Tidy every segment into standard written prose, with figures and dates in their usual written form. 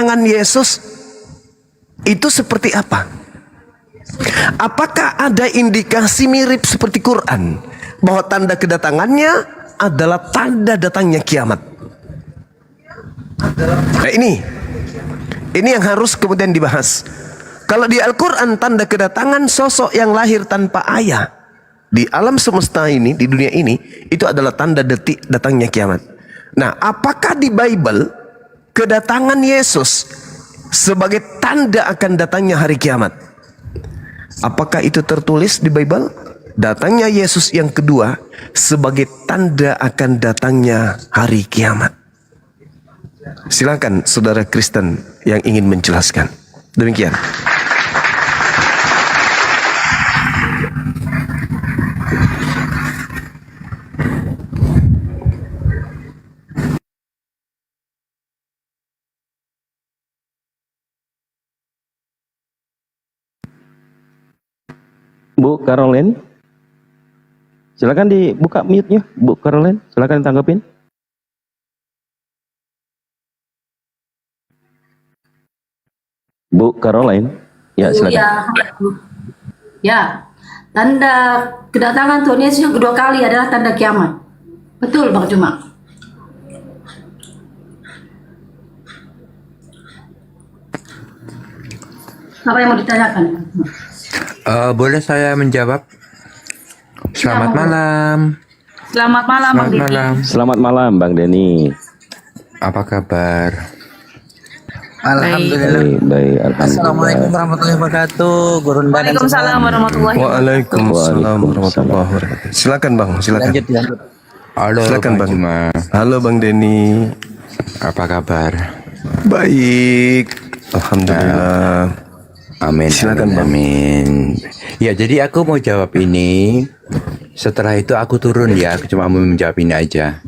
kedatangan Yesus itu seperti apa? Apakah ada indikasi mirip seperti Quran bahwa tanda kedatangannya adalah tanda datangnya kiamat? Nah, ini yang harus kemudian dibahas. Kalau di Al-Quran tanda kedatangan sosok yang lahir tanpa ayah di alam semesta ini, di dunia ini, itu adalah tanda detik datangnya kiamat. Nah, apakah di Bible kedatangan Yesus sebagai tanda akan datangnya hari kiamat? Apakah itu tertulis di Bible? Datangnya Yesus yang kedua sebagai tanda akan datangnya hari kiamat. Silakan saudara Kristen yang ingin menjelaskan. Demikian. Bu Caroline, silakan dibuka mute-nya, Bu Caroline, silakan tanggapin. Bu Caroline, ya silakan. Ya, tanda kedatangan Tuhan Yesus yang kedua kali adalah tanda kiamat. Betul, Bang Cuma. Apa yang mau ditanyakan? Boleh saya menjawab? Selamat malam. Selamat malam, Bang Denny. Selamat malam, Bang Denny. Apa kabar? Alhamdulillah. Baik, alhamdulillah. Assalamualaikum warahmatullahi wabarakatuh. Guru dan Waalaikumsalam warahmatullahi wabarakatuh. Waalaikumsalam warahmatullahi wabarakatuh. Silakan Bang, silakan. Lanjut. Halo, Silakan Bang. Cuma. Halo Bang Denny. Apa kabar? Baik, alhamdulillah. Amin. Silakan, Bang. Amin. Ya, jadi aku mau jawab ini. Setelah itu aku turun ya. Aku cuma mau menjawab ini aja.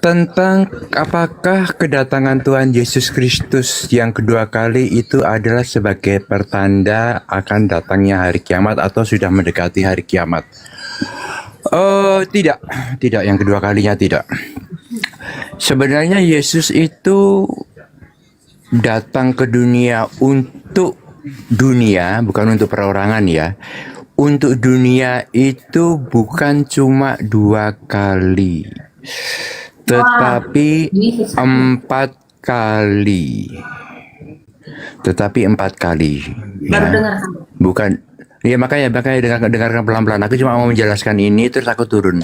Tentang apakah kedatangan Tuhan Yesus Kristus yang kedua kali itu adalah sebagai pertanda akan datangnya hari kiamat atau sudah mendekati hari kiamat? Tidak, yang kedua kalinya tidak. Sebenarnya Yesus itu datang ke dunia untuk dunia, bukan untuk perorangan ya. Untuk dunia itu bukan cuma 2 kali, tetapi 4 kali. Tetapi 4 kali. Baru Ya. dengar. Bukan. Ya makanya dengarkan pelan-pelan. Aku cuma mau menjelaskan ini terus aku turun.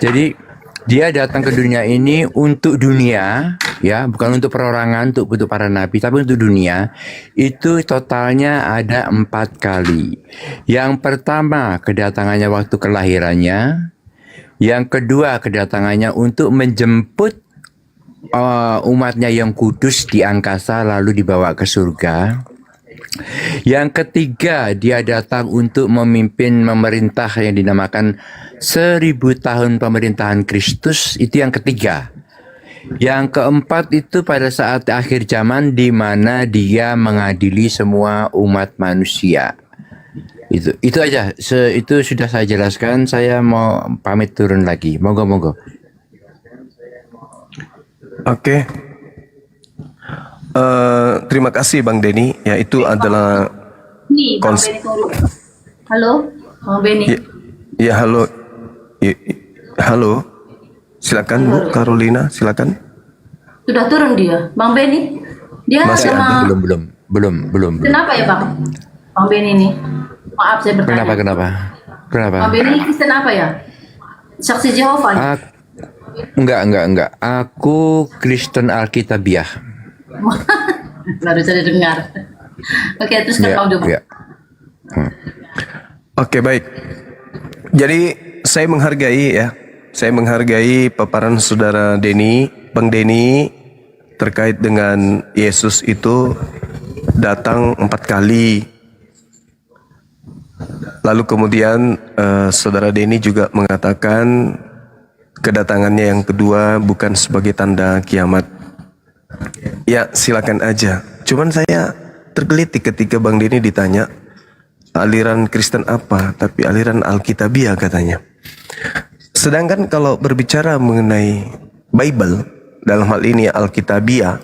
Jadi dia datang ke dunia ini untuk dunia, ya, bukan untuk perorangan, untuk para nabi, tapi untuk dunia. Itu totalnya ada 4 kali. Yang pertama kedatangannya waktu kelahirannya. Yang kedua kedatangannya untuk menjemput umatnya yang kudus di angkasa lalu dibawa ke surga. Yang ketiga, dia datang untuk memimpin memerintah yang dinamakan 1000 tahun pemerintahan Kristus. Itu yang ketiga. Yang keempat itu pada saat akhir zaman di mana dia mengadili semua umat manusia. Itu aja. Itu sudah saya jelaskan. Saya mau pamit turun lagi. Monggo. Oke. Terima kasih Bang Denny. Ya, itu adalah Nih, Bang Benny turun. Halo, Bang Benny. ya halo. Halo. Silakan Bu Carolina, silakan. Sudah turun dia, Bang Benny. Dia Masih sama. ada? Belum. Kenapa ya, Bang Benny ini? Maaf saya bertanya. Kenapa? Bang Benny ini Kristen apa ya? Saksi Jehovah. Enggak. Aku Kristen Alkitabiah. Baru saja dengar. Oke, terus Bang Juma. Ya. Oke, baik. Jadi saya menghargai paparan saudara Denny, Bang Denny, terkait dengan Yesus itu datang 4 kali. Lalu kemudian saudara Denny juga mengatakan kedatangannya yang kedua bukan sebagai tanda kiamat. Ya, silakan aja. Cuman saya tergelitik ketika Bang Denny ditanya aliran Kristen apa, tapi aliran Alkitabiah katanya. Sedangkan kalau berbicara mengenai Bible, dalam hal ini Alkitabiah,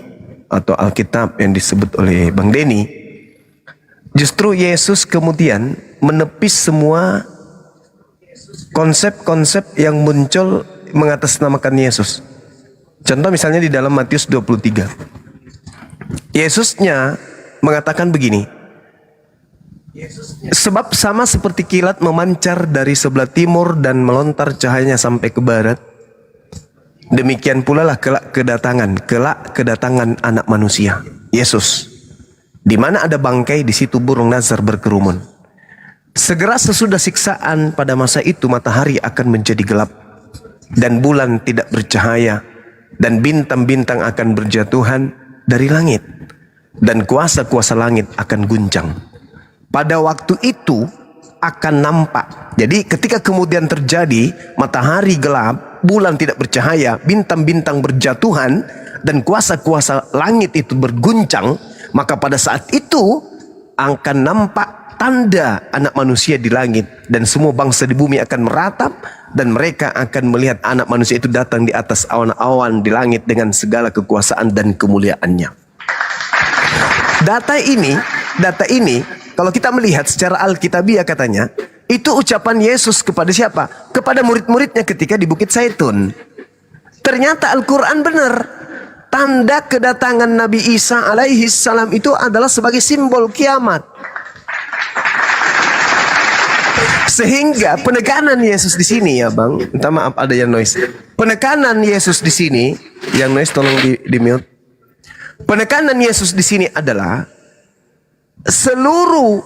atau Alkitab yang disebut oleh Bang Denny, justru Yesus kemudian menepis semua konsep-konsep yang muncul mengatasnamakan Yesus. Contoh misalnya di dalam Matius 23. Yesusnya mengatakan begini, sebab sama seperti kilat memancar dari sebelah timur dan melontar cahayanya sampai ke barat, demikian pula lah kelak kedatangan Anak Manusia, Yesus. Di mana ada bangkai, di situ burung nazar berkerumun. Segera sesudah siksaan pada masa itu matahari akan menjadi gelap dan bulan tidak bercahaya dan bintang-bintang akan berjatuhan dari langit dan kuasa-kuasa langit akan guncang. Pada waktu itu akan nampak. Jadi ketika kemudian terjadi matahari gelap, bulan tidak bercahaya, bintang-bintang berjatuhan, dan kuasa-kuasa langit itu berguncang, maka pada saat itu akan nampak tanda Anak Manusia di langit. Dan semua bangsa di bumi akan meratap, dan mereka akan melihat Anak Manusia itu datang di atas awan-awan di langit dengan segala kekuasaan dan kemuliaannya. Data ini kalau kita melihat secara Alkitabiah katanya, itu ucapan Yesus kepada siapa? Kepada murid-muridnya ketika di Bukit Zaitun. Ternyata Al-Quran benar. Tanda kedatangan Nabi Isa alaihi salam itu adalah sebagai simbol kiamat. Sehingga penekanan Yesus di sini ya Bang, minta maaf ada yang noise. Penekanan Yesus di sini, yang noise tolong di mute. Penekanan Yesus di sini adalah seluruh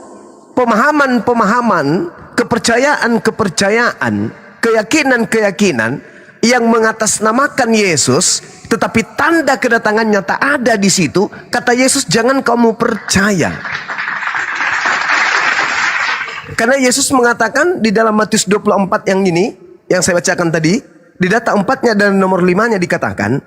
pemahaman-pemahaman, kepercayaan-kepercayaan, keyakinan-keyakinan yang mengatasnamakan Yesus, tetapi tanda kedatangannya tak ada di situ. Kata Yesus, jangan kamu percaya. Karena Yesus mengatakan di dalam Matius 24 yang ini, yang saya bacakan tadi, di data 4-nya dan nomor 5-nya dikatakan,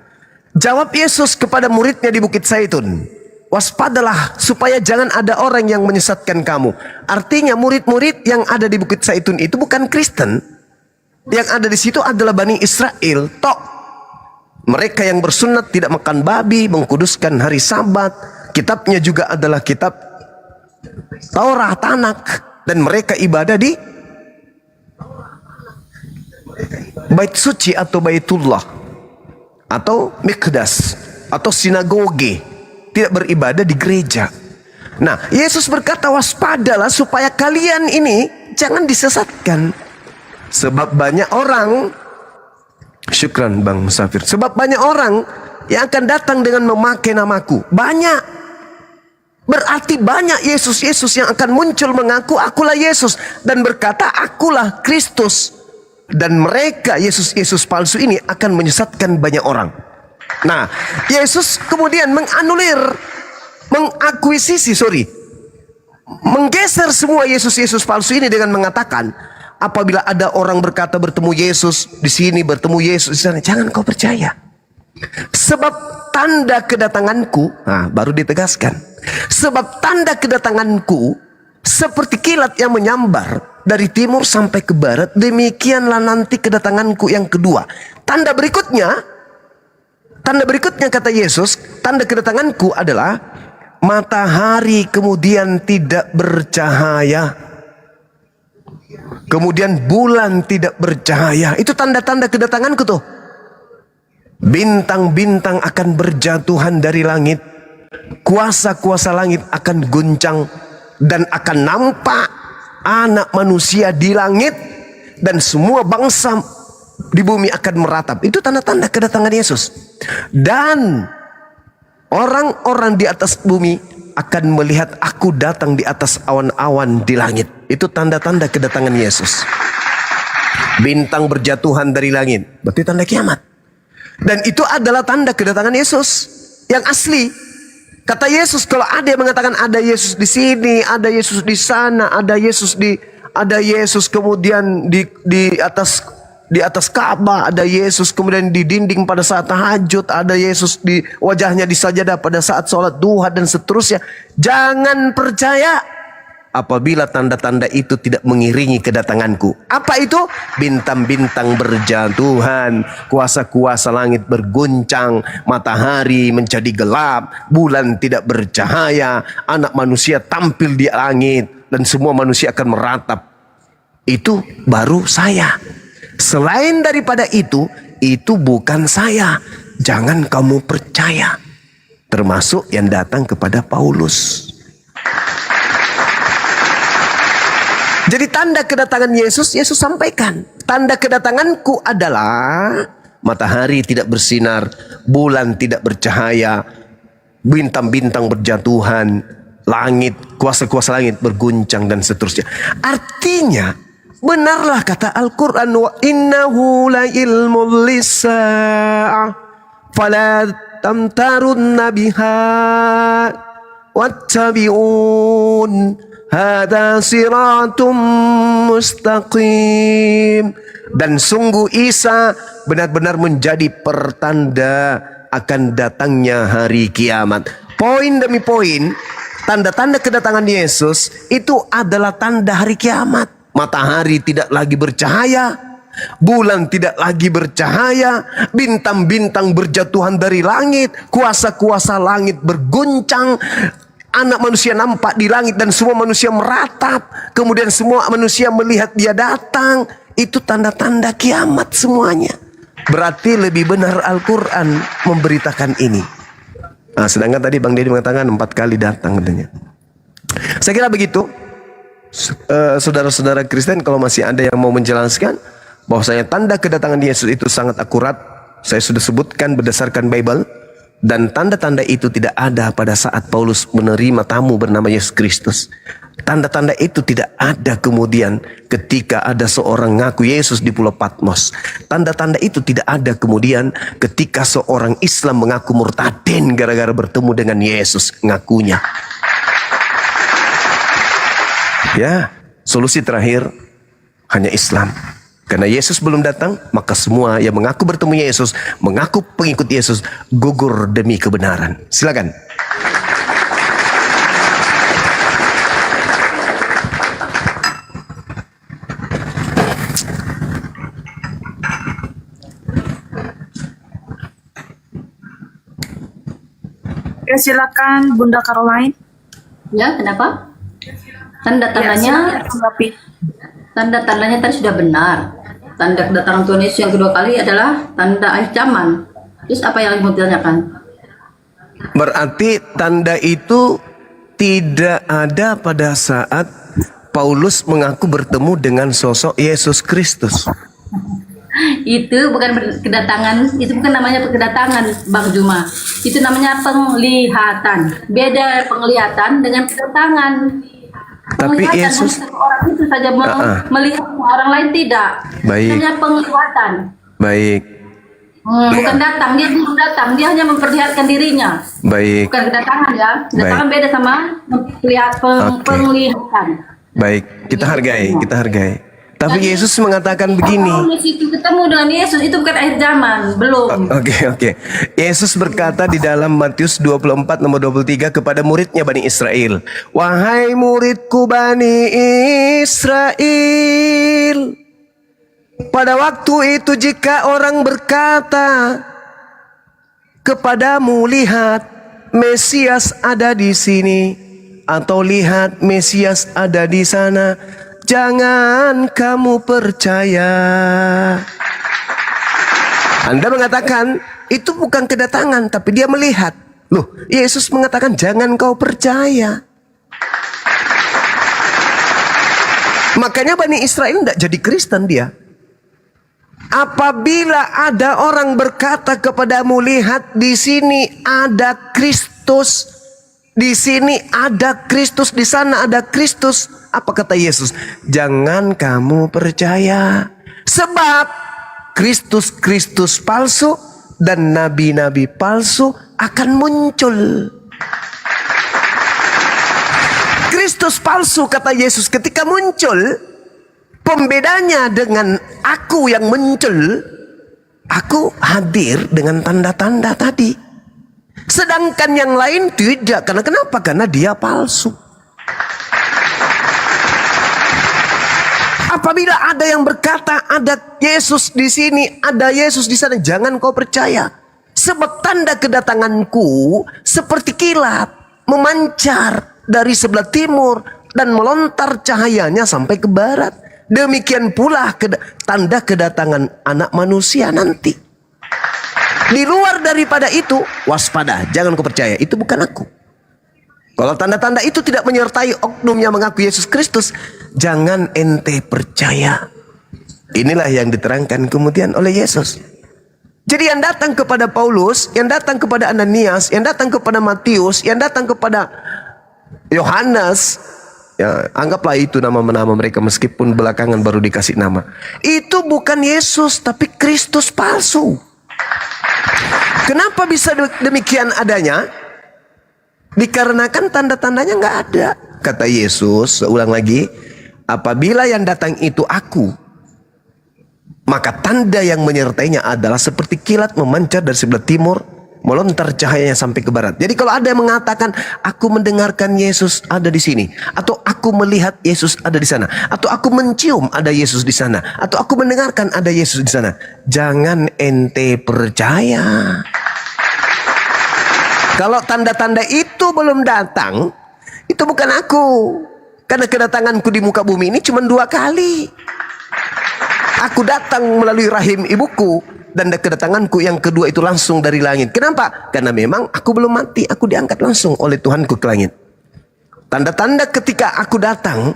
jawab Yesus kepada muridnya di Bukit Zaitun, waspadalah supaya jangan ada orang yang menyesatkan kamu. Artinya murid-murid yang ada di Bukit Zaitun itu bukan Kristen. Yang ada di situ adalah Bani Israel. Mereka yang bersunat, tidak makan babi, mengkuduskan hari Sabat. Kitabnya juga adalah kitab Taurat, Tanak. Dan mereka ibadah di Bait Suci atau Baitullah, atau Mikdas, atau sinagoge. Tidak beribadah di gereja. Nah, Yesus berkata, waspadalah supaya kalian ini jangan disesatkan. Sebab banyak orang, syukran Bang Safir, sebab banyak orang yang akan datang dengan memakai namaku. Banyak. Berarti banyak Yesus-Yesus yang akan muncul mengaku akulah Yesus dan berkata akulah Kristus. Dan mereka Yesus-Yesus palsu ini akan menyesatkan banyak orang. Nah, Yesus kemudian menggeser semua Yesus-Yesus palsu ini dengan mengatakan, apabila ada orang berkata bertemu Yesus di sini, bertemu Yesus di sana, jangan kau percaya. Sebab tanda kedatanganku, baru ditegaskan, sebab tanda kedatanganku seperti kilat yang menyambar dari timur sampai ke barat, demikianlah nanti kedatanganku yang kedua. Tanda berikutnya kata Yesus, tanda kedatanganku adalah matahari kemudian tidak bercahaya, kemudian bulan tidak bercahaya. Itu tanda-tanda kedatanganku tuh. Bintang-bintang akan berjatuhan dari langit, kuasa-kuasa langit akan guncang, dan akan nampak Anak Manusia di langit, dan semua bangsa di bumi akan meratap. Itu tanda-tanda kedatangan Yesus. Dan orang-orang di atas bumi akan melihat aku datang di atas awan-awan di langit. Itu tanda-tanda kedatangan Yesus. Bintang berjatuhan dari langit, berarti tanda kiamat. Dan itu adalah tanda kedatangan Yesus yang asli. Kata Yesus, kalau ada yang mengatakan ada Yesus di sini, ada Yesus di sana, ada Yesus kemudian di atas Ka'bah, ada Yesus kemudian di dinding pada saat tahajud, ada Yesus di wajahnya di sajadah pada saat sholat duha dan seterusnya. Jangan percaya. apabila tanda-tanda itu tidak mengiringi kedatanganku. Apa itu? Bintang-bintang berjatuhan, kuasa-kuasa langit berguncang, matahari menjadi gelap, bulan tidak bercahaya, anak manusia tampil di langit, dan semua manusia akan meratap. Itu baru saya. Selain daripada itu bukan saya. Jangan kamu percaya. Termasuk yang datang kepada Paulus. Jadi tanda kedatangan Yesus sampaikan. Tanda kedatanganku adalah matahari tidak bersinar, bulan tidak bercahaya, bintang-bintang berjatuhan, langit, kuasa-kuasa langit berguncang dan seterusnya. Artinya, benarlah kata Al-Quran, wa innahu la ilmul lisa'ah fala tamtarunna biha wattabi'un hada siratum mustaqim. Dan sungguh Isa benar-benar menjadi pertanda akan datangnya hari kiamat. Poin demi poin, tanda-tanda kedatangan Yesus itu adalah tanda hari kiamat. Matahari tidak lagi bercahaya, bulan tidak lagi bercahaya, bintang-bintang berjatuhan dari langit, kuasa-kuasa langit berguncang, anak manusia nampak di langit dan semua manusia meratap, kemudian semua manusia melihat dia datang. Itu tanda-tanda kiamat semuanya. Berarti lebih benar Al-Quran memberitakan ini. Nah, sedangkan tadi Bang Deddy mengatakan 4 kali datang katanya. Saya kira begitu. Saudara-saudara Kristen, kalau masih ada yang mau menjelaskan bahwasanya tanda kedatangan Yesus itu sangat akurat, saya sudah sebutkan berdasarkan Bible, dan tanda-tanda itu tidak ada pada saat Paulus menerima tamu bernama Yesus Kristus. Tanda-tanda itu tidak ada kemudian ketika ada seorang ngaku Yesus di Pulau Patmos. Tanda-tanda itu tidak ada kemudian ketika seorang Islam mengaku murtadin gara-gara bertemu dengan Yesus ngakunya. Ya, solusi terakhir hanya Islam. Karena Yesus belum datang, maka semua yang mengaku bertemu Yesus, mengaku pengikut Yesus, gugur demi kebenaran. Silakan. Ya, silakan Bunda Caroline. Ya, kenapa? Tanda-tandanya, tanda-tandanya tadi sudah benar. Tanda kedatangan Tuhan Yesus yang kedua kali adalah tanda akhir zaman. Terus apa yang mau ditanyakan? Berarti tanda itu tidak ada pada saat Paulus mengaku bertemu dengan sosok Yesus Kristus. Itu bukan kedatangan, itu bukan namanya kedatangan, Bang Juma. Itu namanya penglihatan. Beda penglihatan dengan kedatangan. Tapi Penglihatan Yesus orang itu saja melihat orang lain tidak. Baik. Namanya penglihatan. Baik. Bukan datang, dia belum datang, dia hanya memperlihatkan dirinya. Baik. Bukan kedatangan ya. Kedatangan beda sama penglihatan. Baik, kita hargai. Tapi Yesus mengatakan begini. Paulus itu ketemu dengan Yesus itu bukan akhir zaman, belum. Oke. Yesus berkata di dalam Matius 24 nomor 23 kepada muridnya Bani Israel. Wahai muridku Bani Israel, pada waktu itu jika orang berkata kepadamu, lihat Mesias ada di sini, atau lihat Mesias ada di sana, jangan kamu percaya. Anda mengatakan itu bukan kedatangan, tapi dia melihat. Loh, Yesus mengatakan jangan kau percaya. Makanya Bani Israel tidak jadi Kristen dia. Apabila ada orang berkata kepadamu, lihat di sini ada Kristus, di sini ada Kristus, di sana ada Kristus. Apa kata Yesus? Jangan kamu percaya. Sebab Kristus palsu dan nabi-nabi palsu akan muncul. Kristus palsu kata Yesus ketika muncul, pembedanya dengan aku yang muncul, aku hadir dengan tanda-tanda tadi. Sedangkan yang lain tidak. Karena kenapa? Karena dia palsu. Apabila ada yang berkata ada Yesus di sini, ada Yesus di sana, jangan kau percaya. Sebab tanda kedatanganku seperti kilat memancar dari sebelah timur dan melontar cahayanya sampai ke barat. Demikian pula tanda kedatangan Anak Manusia nanti. Di luar daripada itu, waspada, jangan kau percaya, itu bukan aku. Kalau tanda-tanda itu tidak menyertai oknum yang mengaku Yesus Kristus, jangan ente percaya. Inilah yang diterangkan kemudian oleh Yesus. Jadi yang datang kepada Paulus, yang datang kepada Ananias, yang datang kepada Matius, yang datang kepada Yohanes, ya, anggaplah itu nama-nama mereka meskipun belakangan baru dikasih nama. Itu bukan Yesus, tapi Kristus palsu. Kenapa bisa demikian adanya? Dikarenakan tanda-tandanya nggak ada. Kata Yesus, ulang lagi, apabila yang datang itu aku, maka tanda yang menyertainya adalah seperti kilat memancar dari sebelah timur, melontar cahayanya sampai ke barat. Jadi kalau ada yang mengatakan, aku mendengarkan Yesus ada di sini, atau aku melihat Yesus ada di sana, atau aku mencium ada Yesus di sana, atau aku mendengarkan ada Yesus di sana, jangan ente percaya. Kalau tanda-tanda itu belum datang, itu bukan aku. Karena kedatanganku di muka bumi ini cuma 2 kali. Aku datang melalui rahim ibuku, dan kedatanganku yang kedua itu langsung dari langit. Kenapa? Karena memang aku belum mati, aku diangkat langsung oleh Tuhanku ke langit. Tanda-tanda ketika aku datang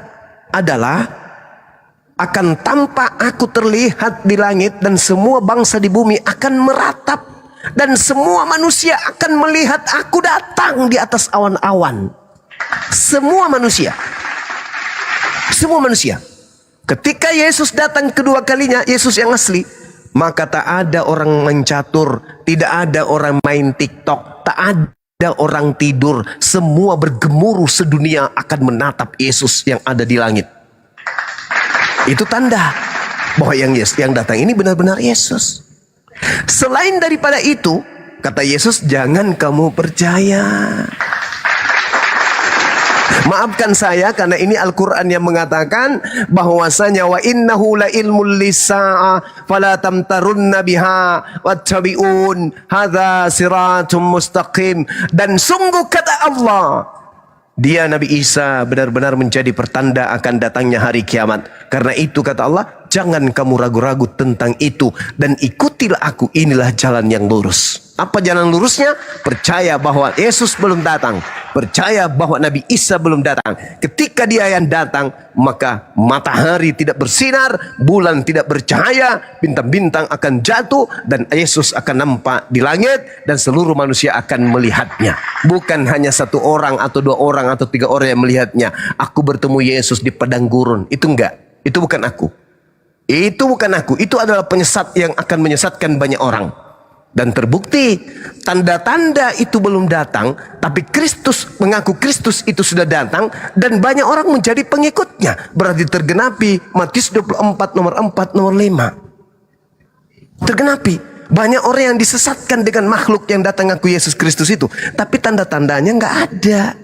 adalah akan tampak aku terlihat di langit, dan semua bangsa di bumi akan meratap, dan semua manusia akan melihat aku datang di atas awan-awan. Semua manusia. Semua manusia. Ketika Yesus datang kedua kalinya, Yesus yang asli, maka tak ada orang main catur, tidak ada orang main TikTok, tak ada orang tidur. Semua bergemuruh sedunia akan menatap Yesus yang ada di langit. Itu tanda bahwa yang datang ini benar-benar Yesus. Selain daripada itu, kata Yesus, jangan kamu percaya. Maafkan saya karena ini Al-Quran yang mengatakan bahwasanya wa innahu la ilmul lisa'a fala tamtarunna biha wattabi'un hadza siratum mustaqim. Dan sungguh kata Allah, dia Nabi Isa benar-benar menjadi pertanda akan datangnya hari kiamat. Karena itu kata Allah, jangan kamu ragu-ragu tentang itu, dan ikutilah aku, inilah jalan yang lurus. Apa jalan lurusnya? Percaya bahwa Yesus belum datang, percaya bahwa Nabi Isa belum datang. Ketika dia yang datang, maka matahari tidak bersinar, bulan tidak bercahaya, bintang-bintang akan jatuh, dan Yesus akan nampak di langit, dan seluruh manusia akan melihatnya. Bukan hanya 1 orang atau 2 orang atau 3 orang yang melihatnya. Aku bertemu Yesus di padang gurun. Itu enggak, itu bukan aku. Itu bukan aku, itu adalah penyesat yang akan menyesatkan banyak orang. Dan terbukti tanda-tanda itu belum datang, tapi Kristus mengaku Kristus itu sudah datang, dan banyak orang menjadi pengikutnya. Berarti tergenapi Matius 24 nomor 4 nomor 5. Tergenapi. Banyak orang yang disesatkan dengan makhluk yang datang ngaku Yesus Kristus itu, tapi tanda-tandanya nggak ada.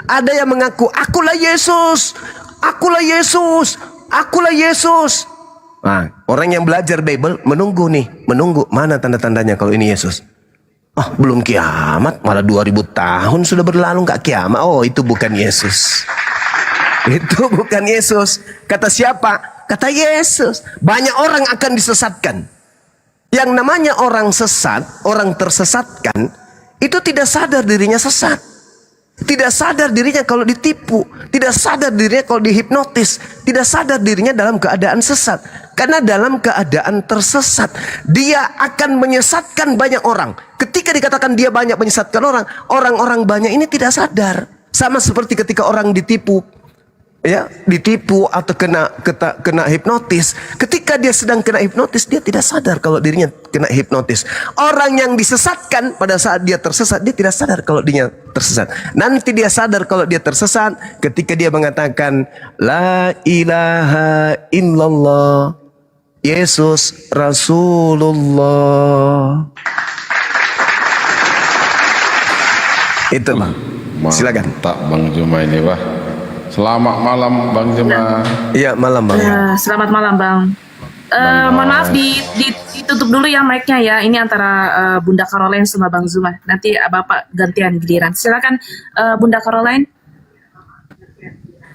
Ada yang mengaku akulah Yesus, akulah Yesus, akulah Yesus. Nah, orang yang belajar Bible menunggu mana tanda-tandanya kalau ini Yesus. Belum kiamat, malah 2000 tahun sudah berlalu nggak kiamat. Oh, itu bukan Yesus. Itu bukan Yesus. Kata siapa? Kata Yesus. Banyak orang akan disesatkan. Yang namanya orang sesat, orang tersesatkan, itu tidak sadar dirinya sesat. Tidak sadar dirinya kalau ditipu, tidak sadar dirinya kalau dihipnotis, tidak sadar dirinya dalam keadaan sesat. Karena dalam keadaan tersesat, dia akan menyesatkan banyak orang. Ketika dikatakan dia banyak menyesatkan orang, orang-orang banyak ini tidak sadar. Sama seperti ketika orang ditipu, ya, ditipu atau kena hipnotis. Ketika dia sedang kena hipnotis, dia tidak sadar kalau dirinya kena hipnotis. Orang yang disesatkan pada saat dia tersesat, dia tidak sadar kalau dirinya tersesat. Nanti dia sadar kalau dia tersesat ketika dia mengatakan la ilaha illallah Yesus Rasulullah. Itu Bang. Silakan. Tak Bang Juma ini, Wah. Selamat malam Bang Jemaah. Iya, malam Bang. Selamat malam Bang. Mohon maaf ditutup dulu ya mic-nya ya. Ini antara Bunda Caroline sama Bang Zuma. Nanti Bapak gantian giliran. Silakan Bunda Caroline.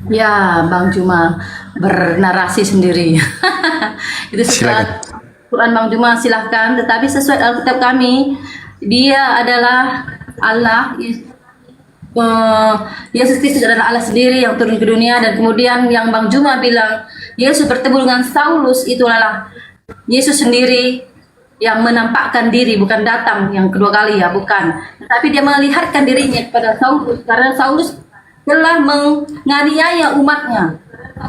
Ya, Bang Juma bernarasi sendiri. Itu sesuai Quran Bang Juma, silahkan. Tetapi sesuai Alkitab kami, dia adalah Allah. Yesus Kristus adalah Allah sendiri yang turun ke dunia. Dan kemudian yang Bang Juma bilang Yesus bertemu dengan Saulus, itu adalah Yesus sendiri yang menampakkan diri, bukan datang yang kedua kali ya, bukan. Tapi dia melihatkan dirinya kepada Saulus karena Saulus telah menganiaya umatnya.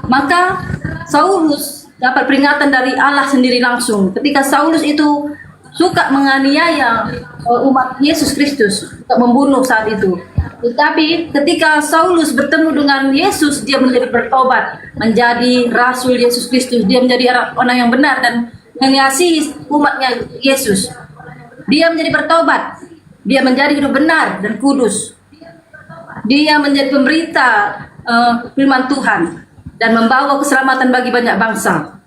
Maka Saulus dapat peringatan dari Allah sendiri langsung. Ketika Saulus itu suka menganiaya umat Yesus Kristus untuk membunuh saat itu. Tetapi ketika Saulus bertemu dengan Yesus, dia menjadi bertobat, menjadi Rasul Yesus Kristus. Dia menjadi orang yang benar dan mengasihi umatnya Yesus. Dia menjadi bertobat. Dia menjadi hidup benar dan kudus. Dia menjadi pemberita firman Tuhan dan membawa keselamatan bagi banyak bangsa.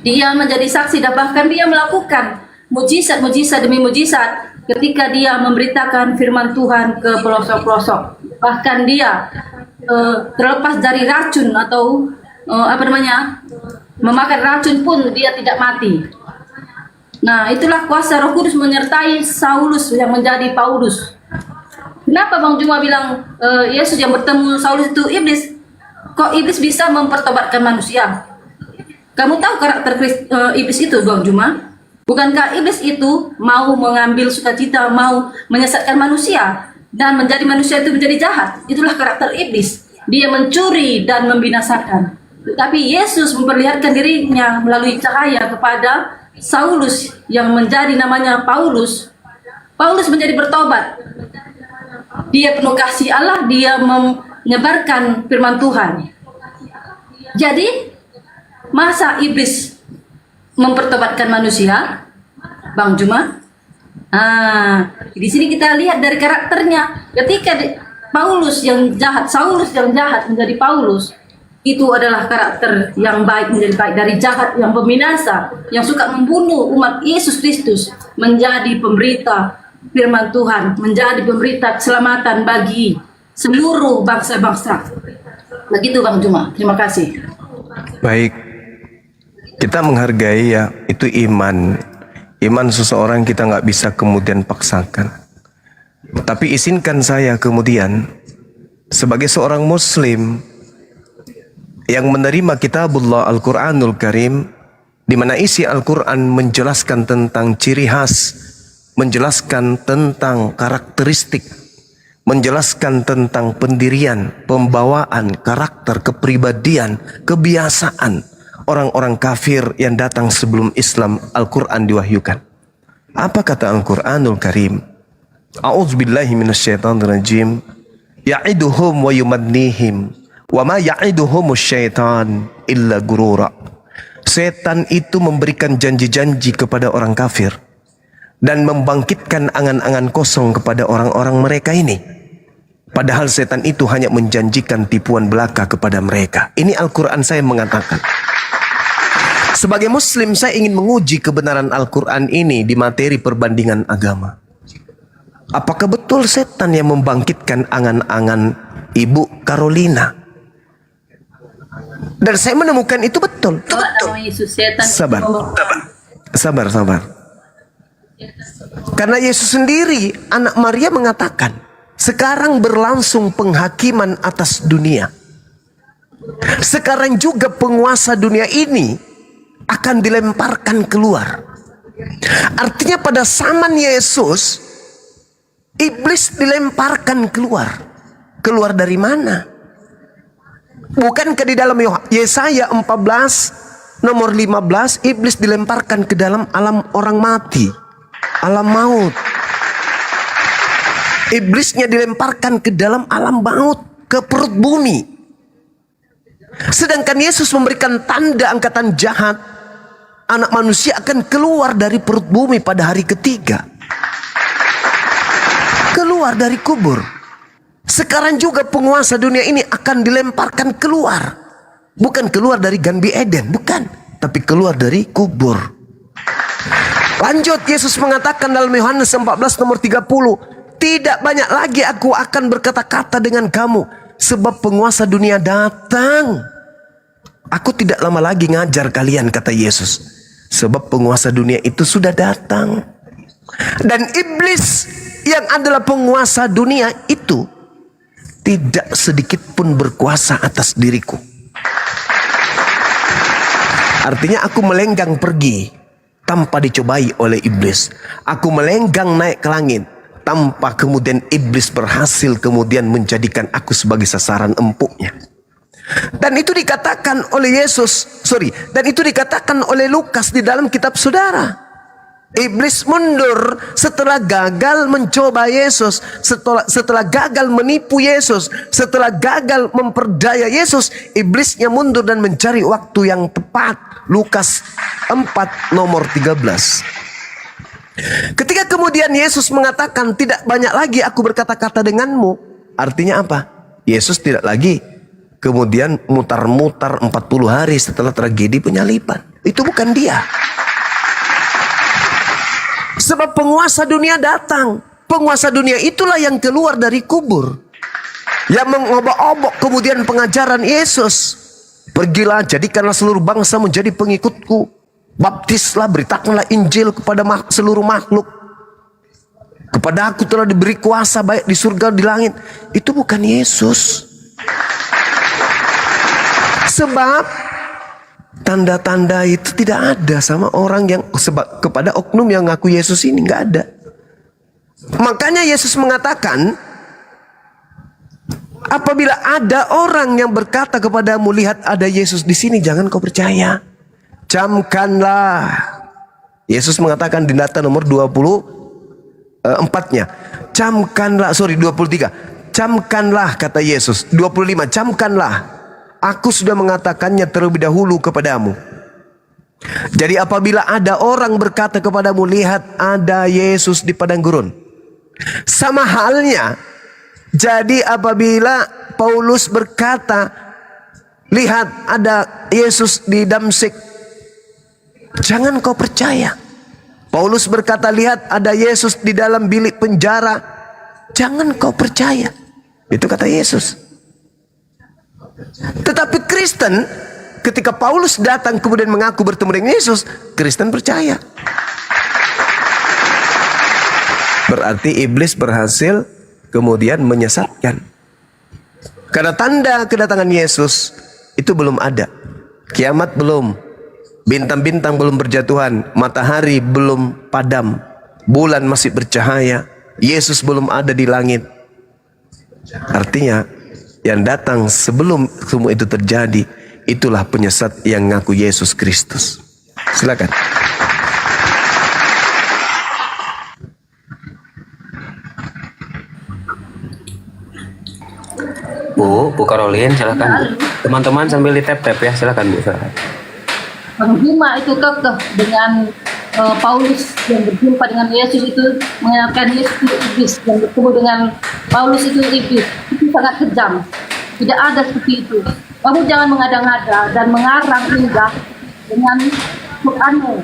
Dia menjadi saksi dan bahkan dia melakukan mujizat-mujizat demi mujizat ketika dia memberitakan firman Tuhan ke pelosok-pelosok. Bahkan dia terlepas dari racun atau memakan racun pun dia tidak mati. Nah, itulah kuasa Roh Kudus menyertai Saulus yang menjadi Paulus. Kenapa Bang Juma bilang Yesus yang bertemu Saulus itu iblis? Kok iblis bisa mempertobatkan manusia? Kamu tahu karakter iblis itu, Bang Juma? Bukankah iblis itu mau mengambil sukacita, mau menyesatkan manusia dan menjadi manusia itu menjadi jahat? Itulah karakter iblis. Dia mencuri dan membinasakan. Tetapi Yesus memperlihatkan dirinya melalui cahaya kepada Saulus yang menjadi namanya Paulus. Paulus menjadi bertobat. Dia penuh kasih Allah, dia menyebarkan firman Tuhan. Jadi, masa iblis mempertobatkan manusia, Bang Juma? Di sini kita lihat dari karakternya. Ketika Paulus yang jahat, Saulus yang jahat menjadi Paulus, itu adalah karakter yang baik menjadi baik, dari jahat yang peminasa, yang suka membunuh umat Yesus Kristus, menjadi pemberita firman Tuhan, menjadi pemberita keselamatan bagi seluruh bangsa-bangsa. Begitu Bang Juma. Terima kasih. Baik. Kita menghargai ya, itu iman. Iman seseorang kita nggak bisa kemudian paksakan. Tapi izinkan saya kemudian sebagai seorang muslim yang menerima kitabullah Al-Quranul Karim, di mana isi Al-Quran menjelaskan tentang ciri khas, menjelaskan tentang karakteristik, menjelaskan tentang pendirian, pembawaan, karakter, kepribadian, kebiasaan orang-orang kafir yang datang sebelum Islam. Al-Quran diwahyukan. Apa kata Al-Quranul Karim? A'udzubillahi minasyaitonirrajim. Ya'iduhum wa yumannihim wa ma ya'iduhumus syaitan illa gurura. Setan itu memberikan janji-janji kepada orang kafir dan membangkitkan angan-angan kosong kepada orang-orang mereka ini. Padahal setan itu hanya menjanjikan tipuan belaka kepada mereka. Ini Al-Quran saya mengatakan. Sebagai muslim saya ingin menguji kebenaran Al-Quran ini di materi perbandingan agama. Apakah betul setan yang membangkitkan angan-angan Ibu Carolina? Dan saya menemukan itu betul. Itu betul. Sabar. Karena Yesus sendiri, anak Maria mengatakan, sekarang berlangsung penghakiman atas dunia. Sekarang juga penguasa dunia ini akan dilemparkan keluar. Artinya pada zaman Yesus, iblis dilemparkan keluar. Keluar dari mana? Bukankah di dalam Yesaya 14 nomor 15, iblis dilemparkan ke dalam alam orang mati, alam maut. Iblisnya dilemparkan ke dalam alam maut, ke perut bumi. Sedangkan Yesus memberikan tanda angkatan jahat, anak manusia akan keluar dari perut bumi pada hari ketiga. Keluar dari kubur. Sekarang juga penguasa dunia ini akan dilemparkan keluar. Bukan keluar dari Ganbi Eden, bukan. Tapi keluar dari kubur. Lanjut, Yesus mengatakan dalam Yohanes 14 nomor 30. Tidak banyak lagi aku akan berkata-kata dengan kamu. Sebab penguasa dunia datang. Aku tidak lama lagi ngajar kalian, kata Yesus. Sebab penguasa dunia itu sudah datang. Dan iblis yang adalah penguasa dunia itu tidak sedikit pun berkuasa atas diriku. Artinya aku melenggang pergi tanpa dicobai oleh iblis. Aku melenggang naik ke langit tanpa kemudian iblis berhasil kemudian menjadikan aku sebagai sasaran empuknya. Dan itu dikatakan oleh dan itu dikatakan oleh Lukas di dalam kitab saudara. Iblis mundur setelah gagal mencoba Yesus, setelah gagal menipu Yesus, setelah gagal memperdaya Yesus, iblisnya mundur dan mencari waktu yang tepat. Lukas 4 nomor 13. Ketika kemudian Yesus mengatakan tidak banyak lagi aku berkata-kata denganmu, artinya apa? Yesus tidak lagi kemudian mutar-mutar 40 hari setelah tragedi penyaliban. Itu bukan dia. Sebab penguasa dunia datang. Penguasa dunia itulah yang keluar dari kubur, yang mengobok-obok kemudian pengajaran Yesus. Pergilah, jadikanlah seluruh bangsa menjadi pengikutku. Baptislah, beritakanlah Injil kepada seluruh makhluk. Kepada aku telah diberi kuasa baik di surga di langit. Itu bukan Yesus. Sebab tanda-tanda itu tidak ada sama orang yang kepada oknum yang ngaku Yesus ini, nggak ada. Makanya Yesus mengatakan, apabila ada orang yang berkata kepadamu, lihat ada Yesus di sini, jangan kau percaya. Camkanlah. Yesus mengatakan di data nomor 24-nya. 23. Camkanlah, kata Yesus. 25, camkanlah. Aku sudah mengatakannya terlebih dahulu kepadamu. Jadi apabila ada orang berkata kepadamu, lihat ada Yesus di padang gurun. Sama halnya, jadi apabila Paulus berkata, lihat ada Yesus di Damsyik, jangan kau percaya. Paulus berkata, lihat ada Yesus di dalam bilik penjara, jangan kau percaya. Itu kata Yesus. Tetapi Kristen, ketika Paulus datang kemudian mengaku bertemu dengan Yesus, Kristen percaya. Berarti iblis berhasil kemudian menyesatkan. Karena tanda kedatangan Yesus itu belum ada. Kiamat belum. Bintang-bintang belum berjatuhan. Matahari belum padam. Bulan masih bercahaya. Yesus belum ada di langit. Artinya, yang datang sebelum semua itu terjadi, itulah penyesat yang ngaku Yesus Kristus. Silakan. Bu Caroline, silakan Bu. Teman-teman sambil di tap-tap ya, silakan Bu, silakan. Bang Bima itu kekeh dengan Paulus yang berjumpa dengan Yesus itu mengingatkan Yesus itu iblis, yang bertemu dengan Paulus itu iblis. Itu sangat kejam. Tidak ada seperti itu. Kamu jangan mengada-ngada dan mengarang indah dengan Qur'anmu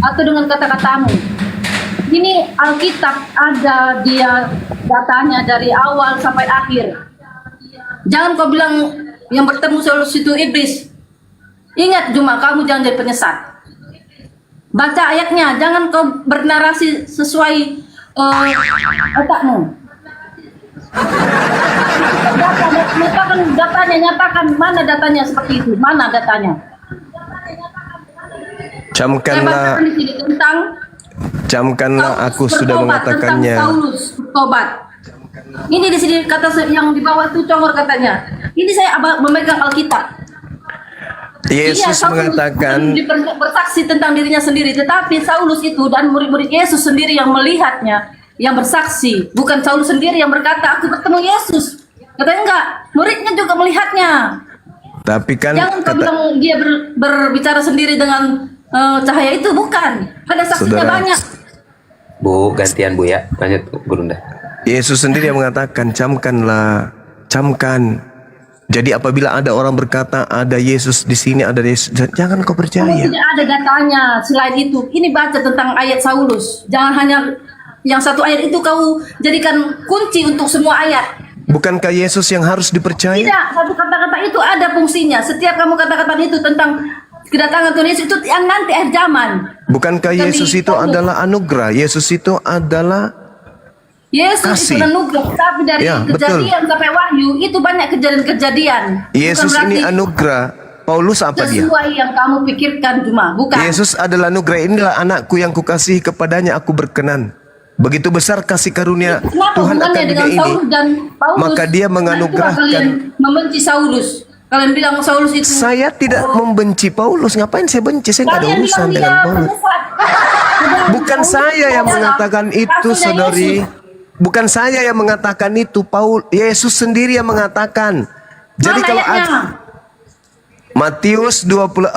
atau dengan kata-katamu. Ini Alkitab ada dia datanya dari awal sampai akhir. Jangan kau bilang yang bertemu Paulus itu iblis. Ingat Juma, kamu jangan jadi penyesat. Baca ayatnya, jangan kau bernarasi sesuai otakmu. Nyatakan mana datanya seperti itu, mana datanya? Camkanlah, camkanlah aku sudah mengatakannya. Paulus tobat. Ini di sini kata yang di bawah itu congor katanya. Ini saya memegang Alkitab. Yesus mengatakan, bersaksi tentang dirinya sendiri, tetapi Saulus itu dan murid-murid Yesus sendiri yang melihatnya, yang bersaksi, bukan Saulus sendiri yang berkata aku bertemu Yesus. Katanya enggak, muridnya juga melihatnya. Tapi kan jangan kau bilang dia berbicara sendiri dengan cahaya itu, bukan. Ada saksinya Saudara, banyak. Bu, gantian Bu ya. Lanjut Gurunda. Yesus sendiri yang mengatakan, camkanlah, camkan. Jadi apabila ada orang berkata ada Yesus di sini, ada Yesus, jangan kau Kalau percaya. tidak ada datanya selain itu. Ini baca tentang ayat Saulus. Jangan hanya yang satu ayat itu kau jadikan kunci untuk semua ayat. Bukankah Yesus yang harus dipercaya? Tidak, satu kata-kata itu ada fungsinya. Setiap kamu kata-kata itu tentang kedatangan Tuhan Yesus itu yang nanti akhir zaman. Bukankah Yesus itu adalah anugerah? Yesus itu adalah Yesus kasih. itu anugerah, tapi dari Ya, kejadian sampai wahyu itu banyak kejadian-kejadian. Yesus Bukan ini berarti anugerah. Paulus apa dia? sesuai yang kamu pikirkan cuma, bukan. Yesus adalah anugerah. Inilah anakku yang kukasihi, kepadanya aku berkenan. Begitu besar kasih karunia Kenapa Tuhan akan hubungannya dengan dunia ini. Saulus dan Paulus? Maka dia Kenapa menganugerahkan. kalian membenci Saulus. Kalian bilang Saulus itu. Saya tidak membenci Paulus. Ngapain saya benci? Saya nggak ada Kalian urusan bilang dengan dia Paulus. penyesat. Bukan saya yang mengatakan itu, Rasulnya saudari. Yesus. Bukan saya yang mengatakan itu. Yesus sendiri yang mengatakan. Jadi Mana kalau ayatnya? Matius 24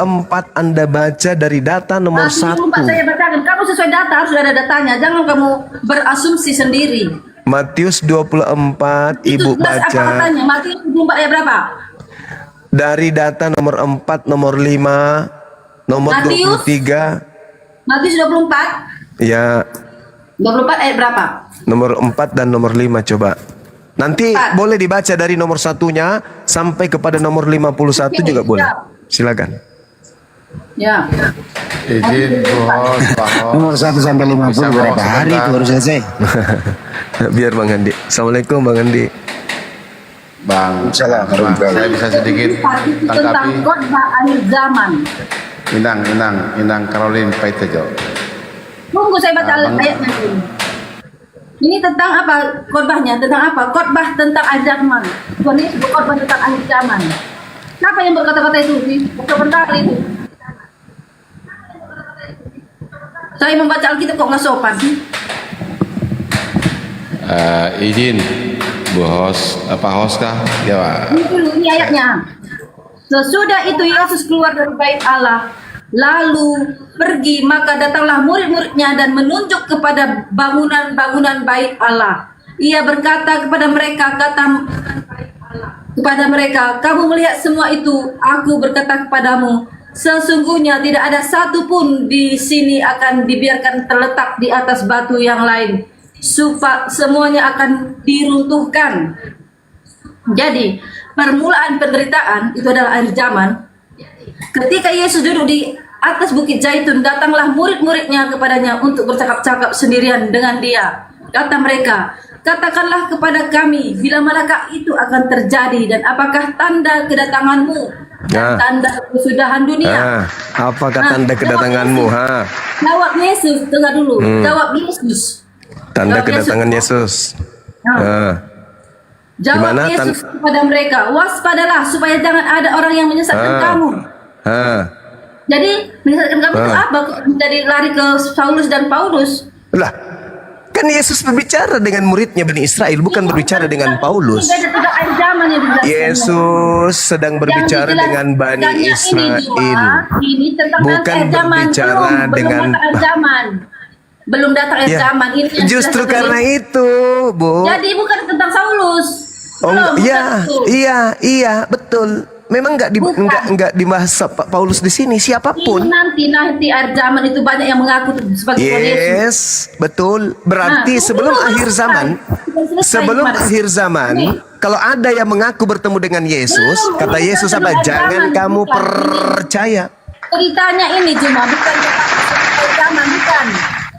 Anda baca dari data nomor Matius 1. 24 saya bacakan. Kamu sesuai data harus ada datanya. Jangan kamu berasumsi sendiri. Matius 24 Itu Ibu jelas apa baca katanya? Matius 24 ayat berapa? dari data nomor 4, nomor 5, nomor Matius? 23. Matius 24. Ya, 24 ayat berapa? nomor 4 dan nomor 5 coba. Nanti 4. boleh dibaca dari nomor 1-nya sampai kepada nomor 51 Oke, juga boleh. siap. Silakan. Ya. Izin bos, bahwa Nomor 1 sampai 50 Bisa berapa bawa hari itu sebentar. baru selesai? Biar Bang Andi. Assalamualaikum Bang Andi. Bang, Salam. saya bisa sedikit Tentang tanggapi. khotbah akhir zaman. Inang Caroline Paitejo. Tunggu saya baca Bang. ayatnya dulu. Ini tentang apa khotbahnya? Tentang apa? Khotbah tentang akhir zaman. Tuhan Yesus berkhotbah tentang akhir zaman. Siapa yang berkata-kata itu sih? Sebentar itu. Saya membaca Alkitab kok nggak sopan sih? Izin, Bu Hos, Pak Hos kah? Ya Pak. Ini dulu, ini ayatnya. Sesudah itu Yesus keluar dari bait Allah, lalu pergi, maka datanglah murid-muridnya dan menunjuk kepada bangunan-bangunan bait Allah. Ia berkata kepada mereka, kamu melihat semua itu, aku berkata kepadamu, sesungguhnya tidak ada satu pun di sini akan dibiarkan terletak di atas batu yang lain, supaya semuanya akan diruntuhkan. Jadi, permulaan penderitaan itu adalah akhir zaman. Ketika Yesus duduk di atas bukit Zaitun, datanglah murid-muridnya kepadanya untuk bercakap-cakap sendirian dengan dia. Kata mereka, katakanlah kepada kami, bila manakah itu akan terjadi dan apakah tanda kedatanganmu dan Ah. tanda kesudahan dunia? Apakah tanda kedatanganmu? Jawab Yesus, dengar dulu. Jawab Yesus. Tanda Jawab kedatangan Yesus. Jawab Gimana Yesus kepada mereka, waspadalah supaya jangan ada orang yang menyesatkan kamu. Jadi menyesatkan kamu itu apa? Kok menjadi lari ke Saulus dan Paulus? Lah, kan Yesus berbicara dengan muridnya Bani Israel, bukan berbicara dengan Paulus. Ini beda tidak akhir zaman yang dijelaskan. Yesus sedang berbicara Yang dengan Bani dijelaskannya Israel. Ini tentang Bukan akhir zaman. berbicara dengan belum datang akhir zaman. Belum datang akhir Ya, zaman. Ini yang justru dijelaskan karena oleh- itu, Bu. Jadi bukan tentang Saulus. Oh, Belum, iya, bukan itu. iya, betul. Memang Bukan. nggak dibahas Pak Paulus di sini, Ini siapapun. nanti akhir zaman itu banyak yang mengaku sebagai Tuhan Yesus. Yes, betul. Berarti Nah, sebelum belum akhir selesai. zaman, Belum selesai sebelum kemarin. akhir zaman, Nih. kalau ada yang mengaku bertemu dengan Yesus, Belum, kata ini Yesus bukan apa? akhir Jangan zaman, kamu bukan. percaya. Ceritanya ini cuma bukan tentang akhir zaman, bukan.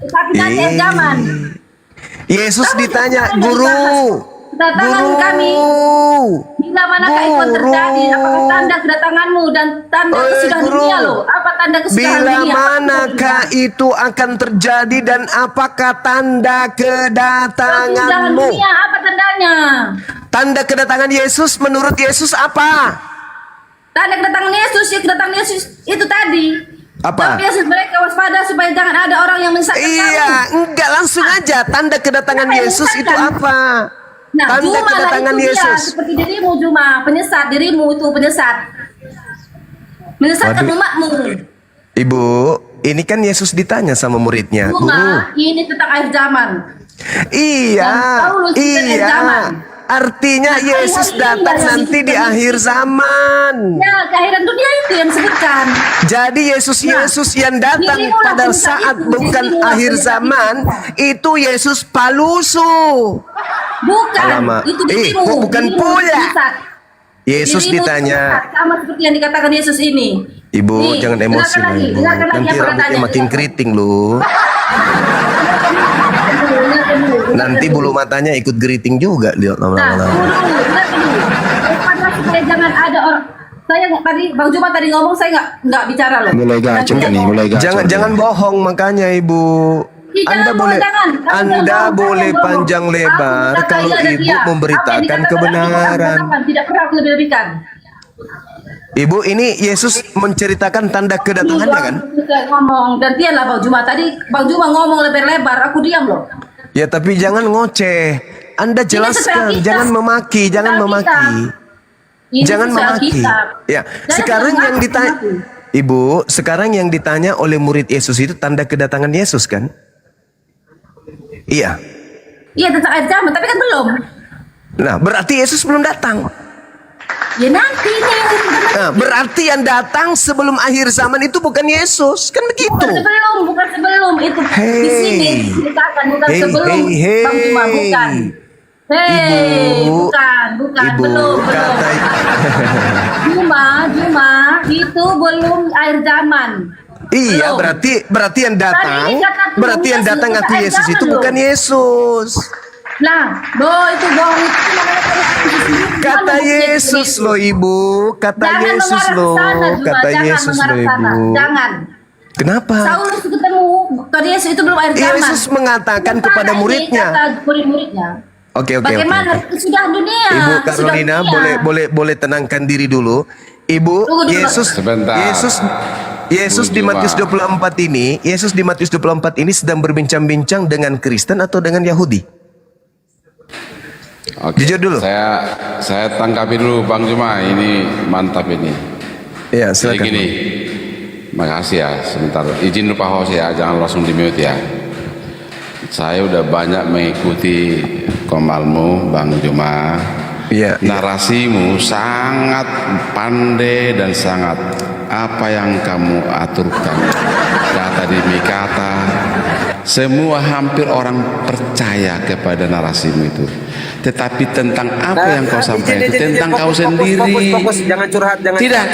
Tapi nanti akhir zaman. Yesus Kamu ditanya, jangan guru, dibahas. Kedatangan guru, kami. Bila manakah itu akan terjadi? Apakah tanda kedatanganmu dan tanda Oi, kesudahan guru. dunia loh? Apa tanda kesudahan Bila dunia? manakah itu akan terjadi dan apakah tanda Kesudahan kedatanganmu? dunia apa tandanya? Tanda kedatangan Yesus menurut Yesus apa? Tanda kedatangan Yesus, ya kedatangan Yesus itu tadi. Apa? Jawab Yesus, mereka waspada supaya jangan ada orang yang menyesatkan Iya, kamu. enggak langsung aja. Tanda kedatangan Siapa yang Yesus itu menyesatkan? apa? Nah, Tanda Juma lah kedatangan itu dia, Yesus. seperti dirimu Juma, penyesat, dirimu itu penyesat. Menyesatkan Waduh. umatmu. Ibu, ini kan Yesus ditanya sama muridnya, guru. Juma, ini tentang akhir zaman. Iya, Dan Paulus di akhir zaman. iya. Artinya Nah, Yesus hari-hari inilah datang yang nanti di disebutkan akhir itu. zaman. Ya, keakhiran dunia itu yang disebutkan. Jadi Yesus yang datang dirimulah pada cerita saat itu, bukan dirimulah akhir cerita zaman, itu Yesus palusu. Bukan, Alamak. itu dirimu. Bukan dirimu pula. sesat. Yesus Dirimu ditanya, sesat, sama seperti yang dikatakan Yesus ini. Ibu Nih, jangan emosi silakan lagi, Ibu. silakan lagi Nanti apa rambutnya katanya, makin silakan. keriting loh. Nanti bulu matanya ikut geriting juga lihat Nah, lama-lama. Daripada supaya jangan ada orang. Saya tadi Bang Juma tadi ngomong, saya nggak bicara loh. Mulai gacor nih, mulai gacor. Jangan bohong makanya Ibu. Ih, Anda jangan boleh jangan. Kamu Anda jangan bohong, boleh jangan bohong. panjang Aku lebar berkata kalau iya dan Ibu iya. Apa yang memberitakan dikatakan tadi, kebenaran. aku katakan, tidak pernah aku lebih-lebihkan. Ibu, ini Yesus menceritakan tanda kedatangannya kan? Ngomong gantian lah Bang Juma. Tadi Bang Juma ngomong lebar-lebar, aku diam loh. Ya tapi jangan ngoceh. Anda jelaskan, sesuai jangan Alkitab. memaki, jangan Sesuai memaki. Alkitab. Ini Jangan sesuai memaki. Alkitab. Ya, Saya sekarang sudah yang mengaku, ditanya mengaku. Ibu, sekarang yang ditanya oleh murid Yesus itu tanda kedatangan Yesus kan? Iya. Iya tentang akhir zaman, tapi kan belum. Nah, berarti Yesus belum datang. Ya nanti nih. Nah, berarti yang datang sebelum akhir zaman itu bukan Yesus, kan begitu? Bukan sebelum itu di sini Hey. diceritakan bukan Hey, sebelum hey, Bang Juma bukan. Hei, Ibu, bukan, Ibu belum. kata Juma itu belum akhir zaman. iya, Belum. berarti yang datang, Tadi ini kata Tuhan berarti yang Yesus, datang bukan aku akhir Yesus zaman itu loh. bukan Yesus. Nah, itu bohong itu namanya Kata Yesus loh Ibu, kata Jangan Yesus mengarah ke loh, sana, Juma. kata Jangan Yesus mengarah loh ke sana. Ibu. Jangan. Kenapa? Saulus ketemu tadi Yesus itu belum akhir zaman. Yesus mengatakan Sementara kepada ini muridnya. kata murid-muridnya. Oke. Bagaimana sudah dunia? Ibu sudah Carolina dunia. boleh tenangkan diri dulu. Ibu, Tunggu dulu. Sebentar. Yesus di Juma. Matius 24 ini, Yesus di Matius 24 ini sedang berbincang-bincang dengan Kristen atau dengan Yahudi? Oke. Jujur dulu. Saya tangkapi dulu Bang Juma, ini mantap ini. Ya, Jadi silakan. gini, makasih ya. Sebentar, izin lupa host ya, jangan langsung di mute ya. Saya udah banyak mengikuti komalmu Bang Juma. Iya, iya. Narasimu sangat pandai dan sangat apa yang kamu aturkan, kata demi kata, semua hampir orang percaya kepada narasimu itu. Tetapi tentang apa yang kau sampaikan itu tentang kau sendiri. Fokus, jangan curhat, jangan. Tidak.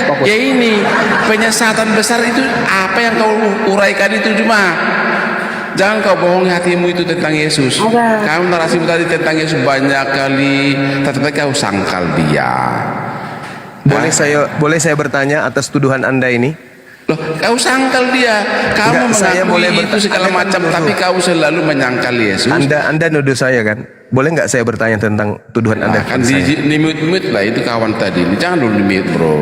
Fokus. Ya ini penyesatan besar itu apa yang kau uraikan itu cuma. Jangan kau bohongi hatimu itu tentang Yesus. Kamu narasimu tadi tentang Yesus banyak kali, tetapi kau sangkal dia. Boleh saya bertanya atas tuduhan Anda ini? Loh, kau sangkal dia. Kamu Enggak, saya mengakui boleh itu segala Anda kan macam, menuduh. tapi kau selalu menyangkal Yesus. Anda nuduh saya kan? Boleh nggak saya bertanya tentang tuduhan Anda? Nah, kan kepada saya? di mute lah itu kawan tadi. Jangan dulu di mute bro.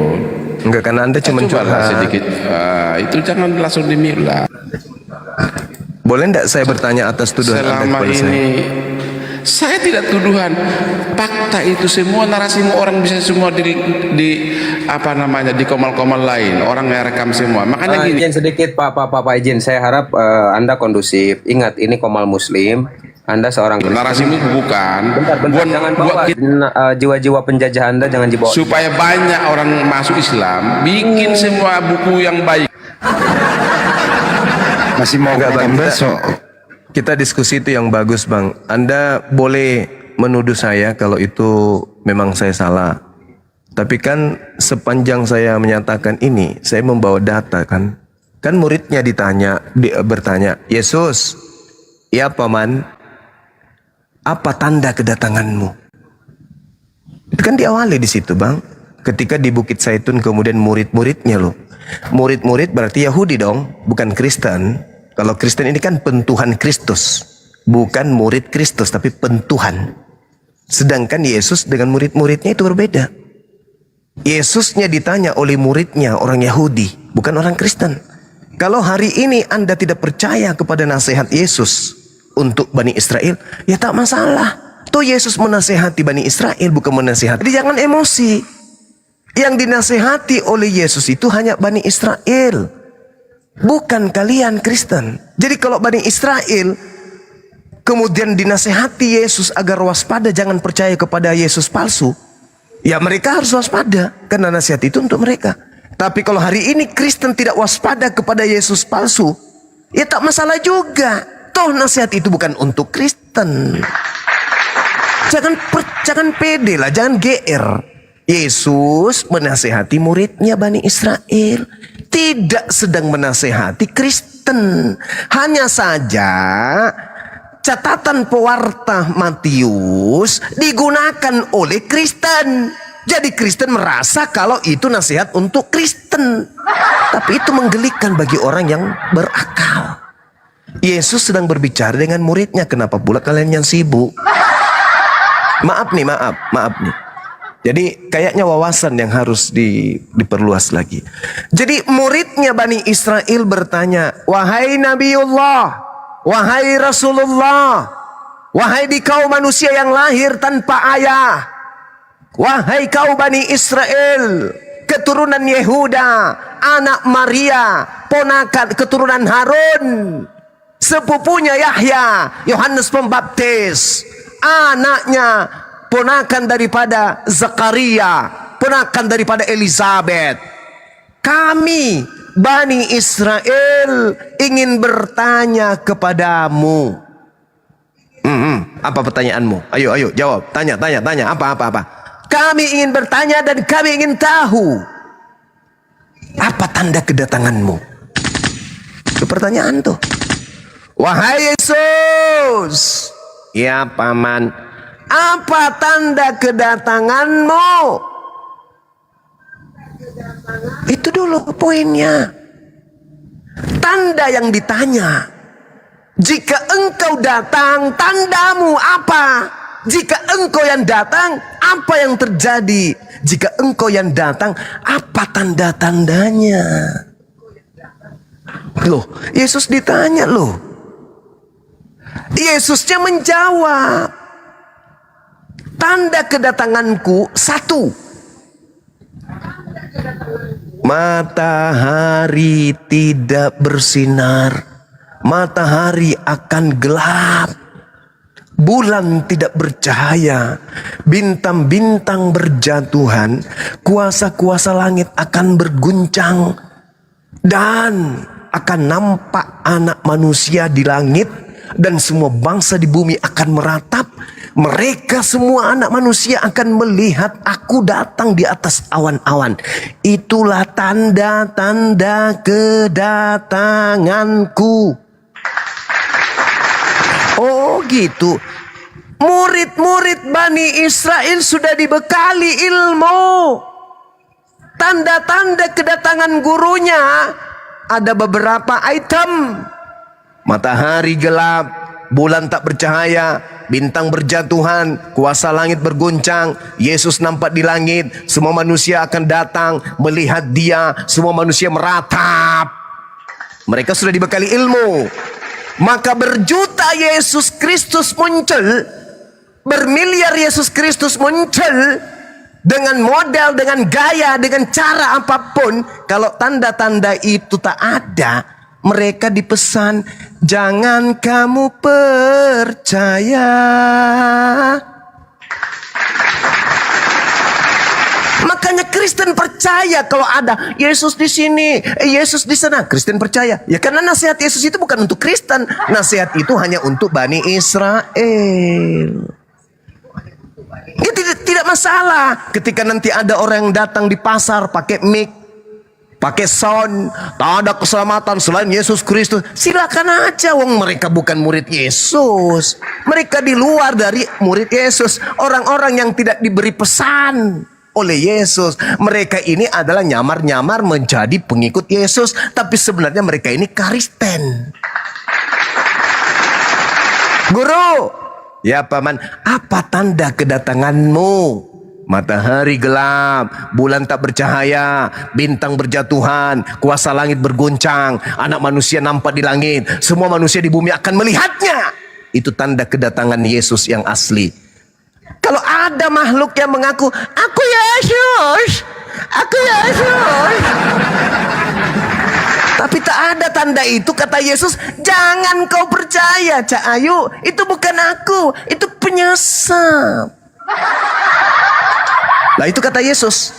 Enggak, karena Anda cuma Coba lah curhat. sedikit. Itu jangan langsung di mute lah. Boleh enggak saya bertanya atas tuduhan Anda Selama kepada ini saya tidak tuduhan, fakta itu semua narasimu orang bisa semua di apa namanya di komal-komal lain orang yang rekam semua. Makanya gini. Izin sedikit Pak izin. Saya harap Anda kondusif. Ingat ini Komal Muslim. Anda seorang Kristen. Narasimu bukan. Bentar, jangan bawa jiwa-jiwa penjajah Anda jangan dibawa. Supaya banyak orang masuk Islam, bikin semua buku yang baik. Masih mau Enggak, Bang. kenaikan besok. Kita diskusi itu yang bagus, Bang. Anda boleh menuduh saya kalau itu memang saya salah. Tapi kan sepanjang saya menyatakan ini, saya membawa data kan. Kan muridnya bertanya, Yesus, ya Paman, apa tanda kedatanganmu? Itu kan diawali di situ, Bang. Ketika di Bukit Zaitun kemudian murid-muridnya loh. Murid-murid berarti Yahudi dong, bukan Kristen. Kalau Kristen ini kan pentuhan Kristus, bukan murid Kristus tapi pentuhan. Sedangkan Yesus dengan murid-muridnya itu berbeda. Yesusnya ditanya oleh muridnya orang Yahudi, bukan orang Kristen. Kalau hari ini Anda tidak percaya kepada nasihat Yesus untuk Bani Israel, ya tak masalah. Toh Yesus menasehati Bani Israel, bukan menasehati. Jadi jangan emosi. Yang dinasehati oleh Yesus itu hanya Bani Israel, bukan kalian Kristen. Jadi kalau Bani Israel kemudian dinasehati Yesus agar waspada jangan percaya kepada Yesus palsu, ya mereka harus waspada karena nasihat itu untuk mereka. Tapi kalau hari ini Kristen tidak waspada kepada Yesus palsu, ya tak masalah juga. Toh nasihat itu bukan untuk Kristen. Jangan pede lah, jangan GR. Yesus menasehati muridnya Bani Israel, tidak sedang menasehati Kristen. Hanya saja catatan pewarta Matius digunakan oleh Kristen. Jadi Kristen merasa kalau itu nasihat untuk Kristen. Tapi itu menggelikan bagi orang yang berakal. Yesus sedang berbicara dengan muridnya, kenapa pula kalian yang sibuk? Maaf nih. Jadi kayaknya wawasan yang harus diperluas lagi. Jadi muridnya Bani Israel bertanya, wahai Nabiullah, wahai Rasulullah, wahai di kau manusia yang lahir tanpa ayah, wahai kau Bani Israel, keturunan Yehuda, anak Maria, ponakan keturunan Harun, sepupunya Yahya, Yohanes Pembaptis, anaknya ponakan daripada Zakaria, ponakan daripada Elizabeth. Kami Bani Israel ingin bertanya kepadamu. Apa pertanyaanmu? Ayo jawab. Tanya. Apa? Kami ingin bertanya dan kami ingin tahu, apa tanda kedatanganmu? Itu pertanyaan tuh. Wahai Yesus, ya paman, apa tanda kedatanganmu? Itu dulu poinnya. Tanda yang ditanya. Jika engkau datang, tandamu apa? Jika engkau yang datang, apa yang terjadi? Jika engkau yang datang, apa tanda-tandanya? Loh, Yesus ditanya loh. Yesusnya menjawab. Tanda kedatanganku satu, matahari tidak bersinar, matahari akan gelap, bulan tidak bercahaya, bintang-bintang berjatuhan, kuasa-kuasa langit akan berguncang, dan akan nampak anak manusia di langit, dan semua bangsa di bumi akan meratap. Mereka semua anak manusia akan melihat aku datang di atas awan-awan. Itulah tanda-tanda kedatanganku. Oh gitu. Murid-murid Bani Israel sudah dibekali ilmu. Tanda-tanda kedatangan gurunya ada beberapa item. Matahari gelap, bulan tak bercahaya, bintang berjatuhan, kuasa langit berguncang, Yesus nampak di langit, semua manusia akan datang melihat dia, semua manusia meratap. Mereka sudah dibekali ilmu. Maka berjuta Yesus Kristus muncul, bermiliar Yesus Kristus muncul, dengan model, dengan gaya, dengan cara apapun. Kalau tanda-tanda itu tak ada, mereka dipesan, jangan kamu percaya. Makanya Kristen percaya kalau ada Yesus di sini, Yesus di sana. Kristen percaya. Ya karena nasihat Yesus itu bukan untuk Kristen. Nasihat itu hanya untuk Bani Israel. Ya tidak masalah ketika nanti ada orang yang datang di pasar pakai mic, pakai sound, tak ada keselamatan selain Yesus Kristus. Silakan aja, wong mereka bukan murid Yesus. Mereka di luar dari murid Yesus. Orang-orang yang tidak diberi pesan oleh Yesus. Mereka ini adalah nyamar-nyamar menjadi pengikut Yesus, tapi sebenarnya mereka ini Kristen. Guru, ya paman, apa tanda kedatanganmu? Matahari gelap, bulan tak bercahaya, bintang berjatuhan, kuasa langit berguncang, anak manusia nampak di langit, semua manusia di bumi akan melihatnya. Itu tanda kedatangan Yesus yang asli. Kalau ada makhluk yang mengaku, aku Yesus, Tapi tak ada tanda itu, kata Yesus, jangan kau percaya, Cak Ayu, itu bukan aku, itu penyesat. Lah itu kata Yesus.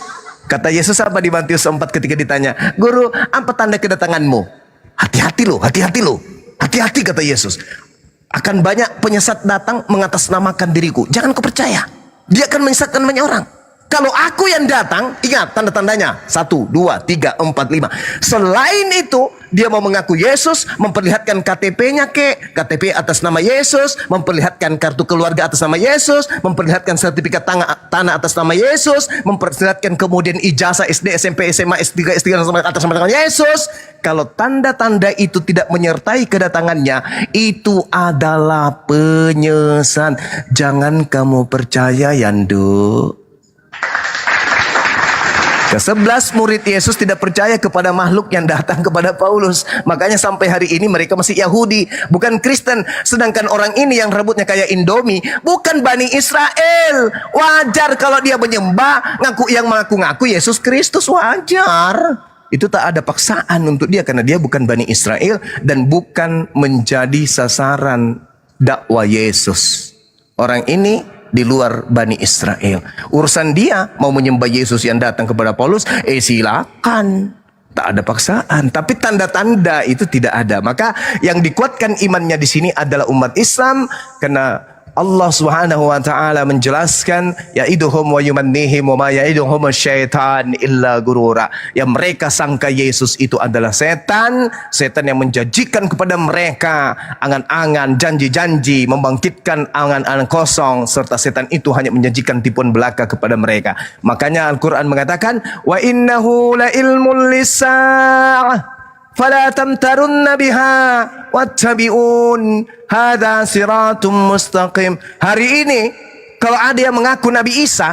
Kata Yesus apa di Matius 4 ketika ditanya, Guru, apa tanda kedatanganmu? Hati-hati loh, hati-hati loh. Hati-hati kata Yesus. Akan banyak penyesat datang mengatasnamakan diriku. Jangan kau percaya. Dia akan menyesatkan banyak orang. Kalau aku yang datang, ingat tanda-tandanya. 1, 2, 3, 4, 5. Selain itu, dia mau mengaku Yesus, memperlihatkan KTP-nya KTP atas nama Yesus, memperlihatkan kartu keluarga atas nama Yesus, memperlihatkan sertifikat tanah atas nama Yesus, memperlihatkan kemudian ijazah SD, SMP, SMA, S3, S3 atas nama Yesus. Kalau tanda-tanda itu tidak menyertai kedatangannya, itu adalah penyesalan. Jangan kamu percaya, Yandu. Ke-11 murid Yesus tidak percaya kepada makhluk yang datang kepada Paulus. Makanya sampai hari ini mereka masih Yahudi, bukan Kristen. Sedangkan orang ini yang rambutnya kayak Indomie, bukan Bani Israel. Wajar kalau dia menyembah, yang mengaku-ngaku Yesus Kristus, wajar. Itu tak ada paksaan untuk dia karena dia bukan Bani Israel dan bukan menjadi sasaran dakwah Yesus. Orang ini di luar Bani Israel. Urusan dia mau menyembah Yesus yang datang kepada Paulus, silakan. Tak ada paksaan, tapi tanda-tanda itu tidak ada. Maka yang dikuatkan imannya di sini adalah umat Islam, karena Allah Subhanahu wa taala menjelaskan ya'iduhum wa yumannihim wa ma ya'iduhum syaitan illa gurura. Yang mereka sangka Yesus itu adalah setan yang menjanjikan kepada mereka angan-angan, janji-janji, membangkitkan angan-angan kosong, serta setan itu hanya menjanjikan tipuan belaka kepada mereka. Makanya Al-Qur'an mengatakan wa innahu la ilmul lis-sa'ah fala tamtarunna biha wattabi'un hadza siratum mustaqim. Hari ini kalau ada yang mengaku Nabi Isa,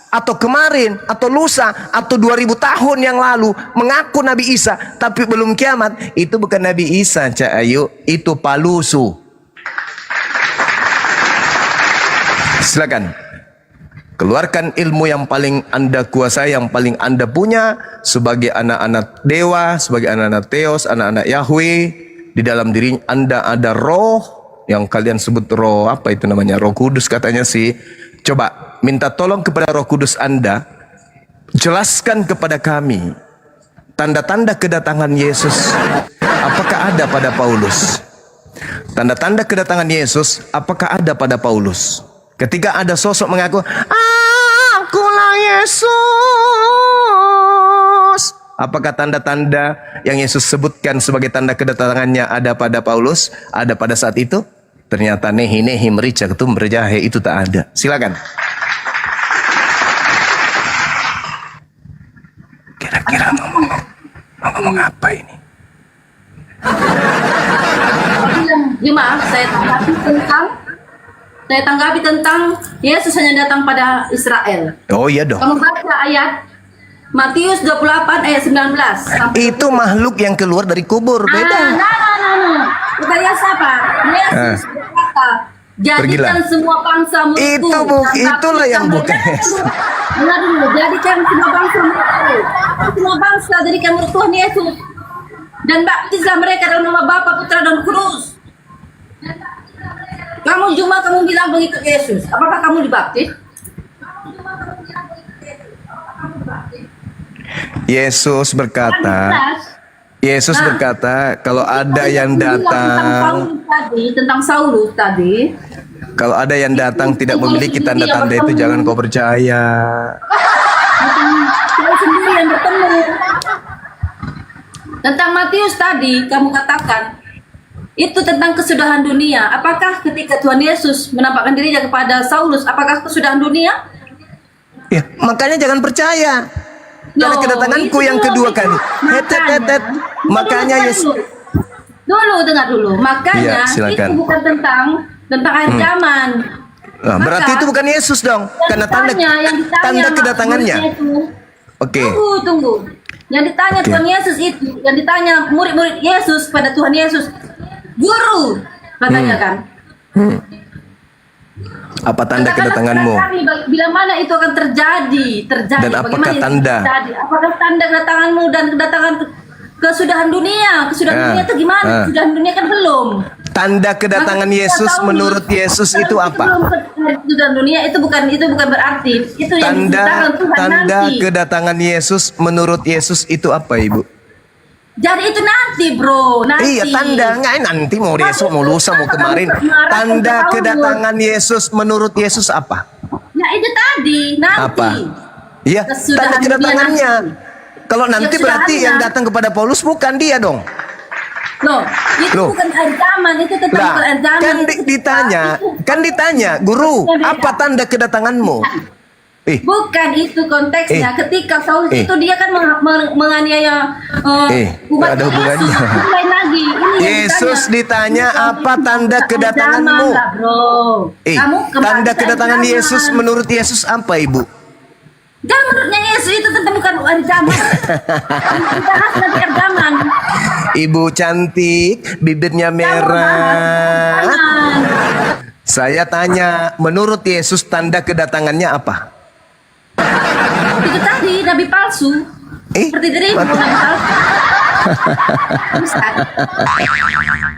atau kemarin, atau lusa, atau 2000 tahun yang lalu mengaku Nabi Isa tapi belum kiamat, itu bukan Nabi Isa, Cak Ayu, itu palusu. Silakan keluarkan ilmu yang paling Anda kuasai, yang paling Anda punya sebagai anak-anak dewa, sebagai anak-anak Theos, anak-anak Yahweh. Di dalam diri Anda ada roh yang kalian sebut roh, apa itu namanya? Roh Kudus katanya sih. Coba minta tolong kepada Roh Kudus Anda, jelaskan kepada kami tanda-tanda kedatangan Yesus. Apakah ada pada Paulus? Tanda-tanda kedatangan Yesus apakah ada pada Paulus? Ketika ada sosok mengaku, akulah Yesus. Apakah tanda-tanda yang Yesus sebutkan sebagai tanda kedatangannya ada pada Paulus? Ada pada saat itu? Ternyata nehi merica ketum berjahe itu tak ada. Silakan. Kira-kira ngomong apa ini? Jemaah, saya tanggapi tentang Yesus hanya datang pada Israel. Oh iya dong. Kamu baca ayat Matius 28 ayat 19. Itu makhluk yang keluar dari kubur, beda. Bukan Yesus apa? Yesus berkata, jadikan semua bangsa muridku. Itulah yang bukan Yesus. Dengar dulu, jadikan semua bangsa muridku. Semua bangsa jadikan murid Tuhan Yesus. Dan baptislah mereka dalam nama Bapa, Putra, dan Kudus. Kamu bilang begitu Yesus. Apakah kamu dibaptis? Yesus berkata, kalau ada yang datang, tentang Saulus tadi, kalau ada yang datang tidak memiliki tanda-tanda itu, jangan kau percaya. Saya sendiri yang bertemu. Tentang Matius tadi, kamu katakan itu tentang kesudahan dunia. Apakah ketika Tuhan Yesus menampakkan dirinya kepada Saulus, apakah kesudahan dunia? Ya, makanya jangan percaya. Karena kedatanganku yang kedua kali. Makanya Yesus. Dengar dulu. Makanya itu bukan tentang ancaman. Nah, berarti itu bukan Yesus dong. Karena tanda kedatangannya. Oke. Tunggu. Yang ditanya Tuhan Yesus itu, yang ditanya murid-murid Yesus pada Tuhan Yesus, Guru, katanya kan. Apa tanda kedatanganmu? Bila mana itu akan terjadi? Dan apakah tanda? Apakah tanda kedatanganmu dan kedatangan kesudahan dunia. Kesudahan dunia itu gimana? Kesudahan dunia kan belum. Tanda kedatangan Maka kita Yesus tahu menurut dulu, Yesus kalau itu kita apa? belum kesudahan dunia itu bukan berarti itu yang diciptakan Tuhan Tanda nanti. kedatangan Yesus menurut Yesus itu apa, Ibu? Jadi itu nanti, bro. Nanti. Iya, tanda nggak nanti mau besok mau lusa mau kemarin. Tanda kedatangan Yesus menurut Yesus apa? Ya itu tadi nanti. Apa? Iya, tanda Kesudahan dunia kedatangannya. nanti. Kalau nanti berarti kesudahannya. yang datang kepada Paulus bukan dia dong. Loh, itu Loh. bukan air zaman, itu tetap Lah, bukan air zaman. kan itu ditanya, guru, Konteksnya beda. apa tanda kedatanganmu? Bukan itu konteksnya. Ketika Saulus itu dia kan menganiaya umat ada hubungannya. Yesus. Itu lain lagi. Ini yang Yesus ditanya apa tanda kedatanganmu? Lah, bro. Kamu kembali Tanda ke kedatangan air zaman. Yesus menurut Yesus apa, Ibu? Jangan menurutnya Yesus itu tetap bukan air zaman. Kita bahas nanti air zaman. Ibu cantik, bibirnya merah. Jangan. Saya tanya, menurut Yesus tanda kedatangannya apa? Itu tadi nabi palsu. Seperti dirimu nabi palsu. Ustaz.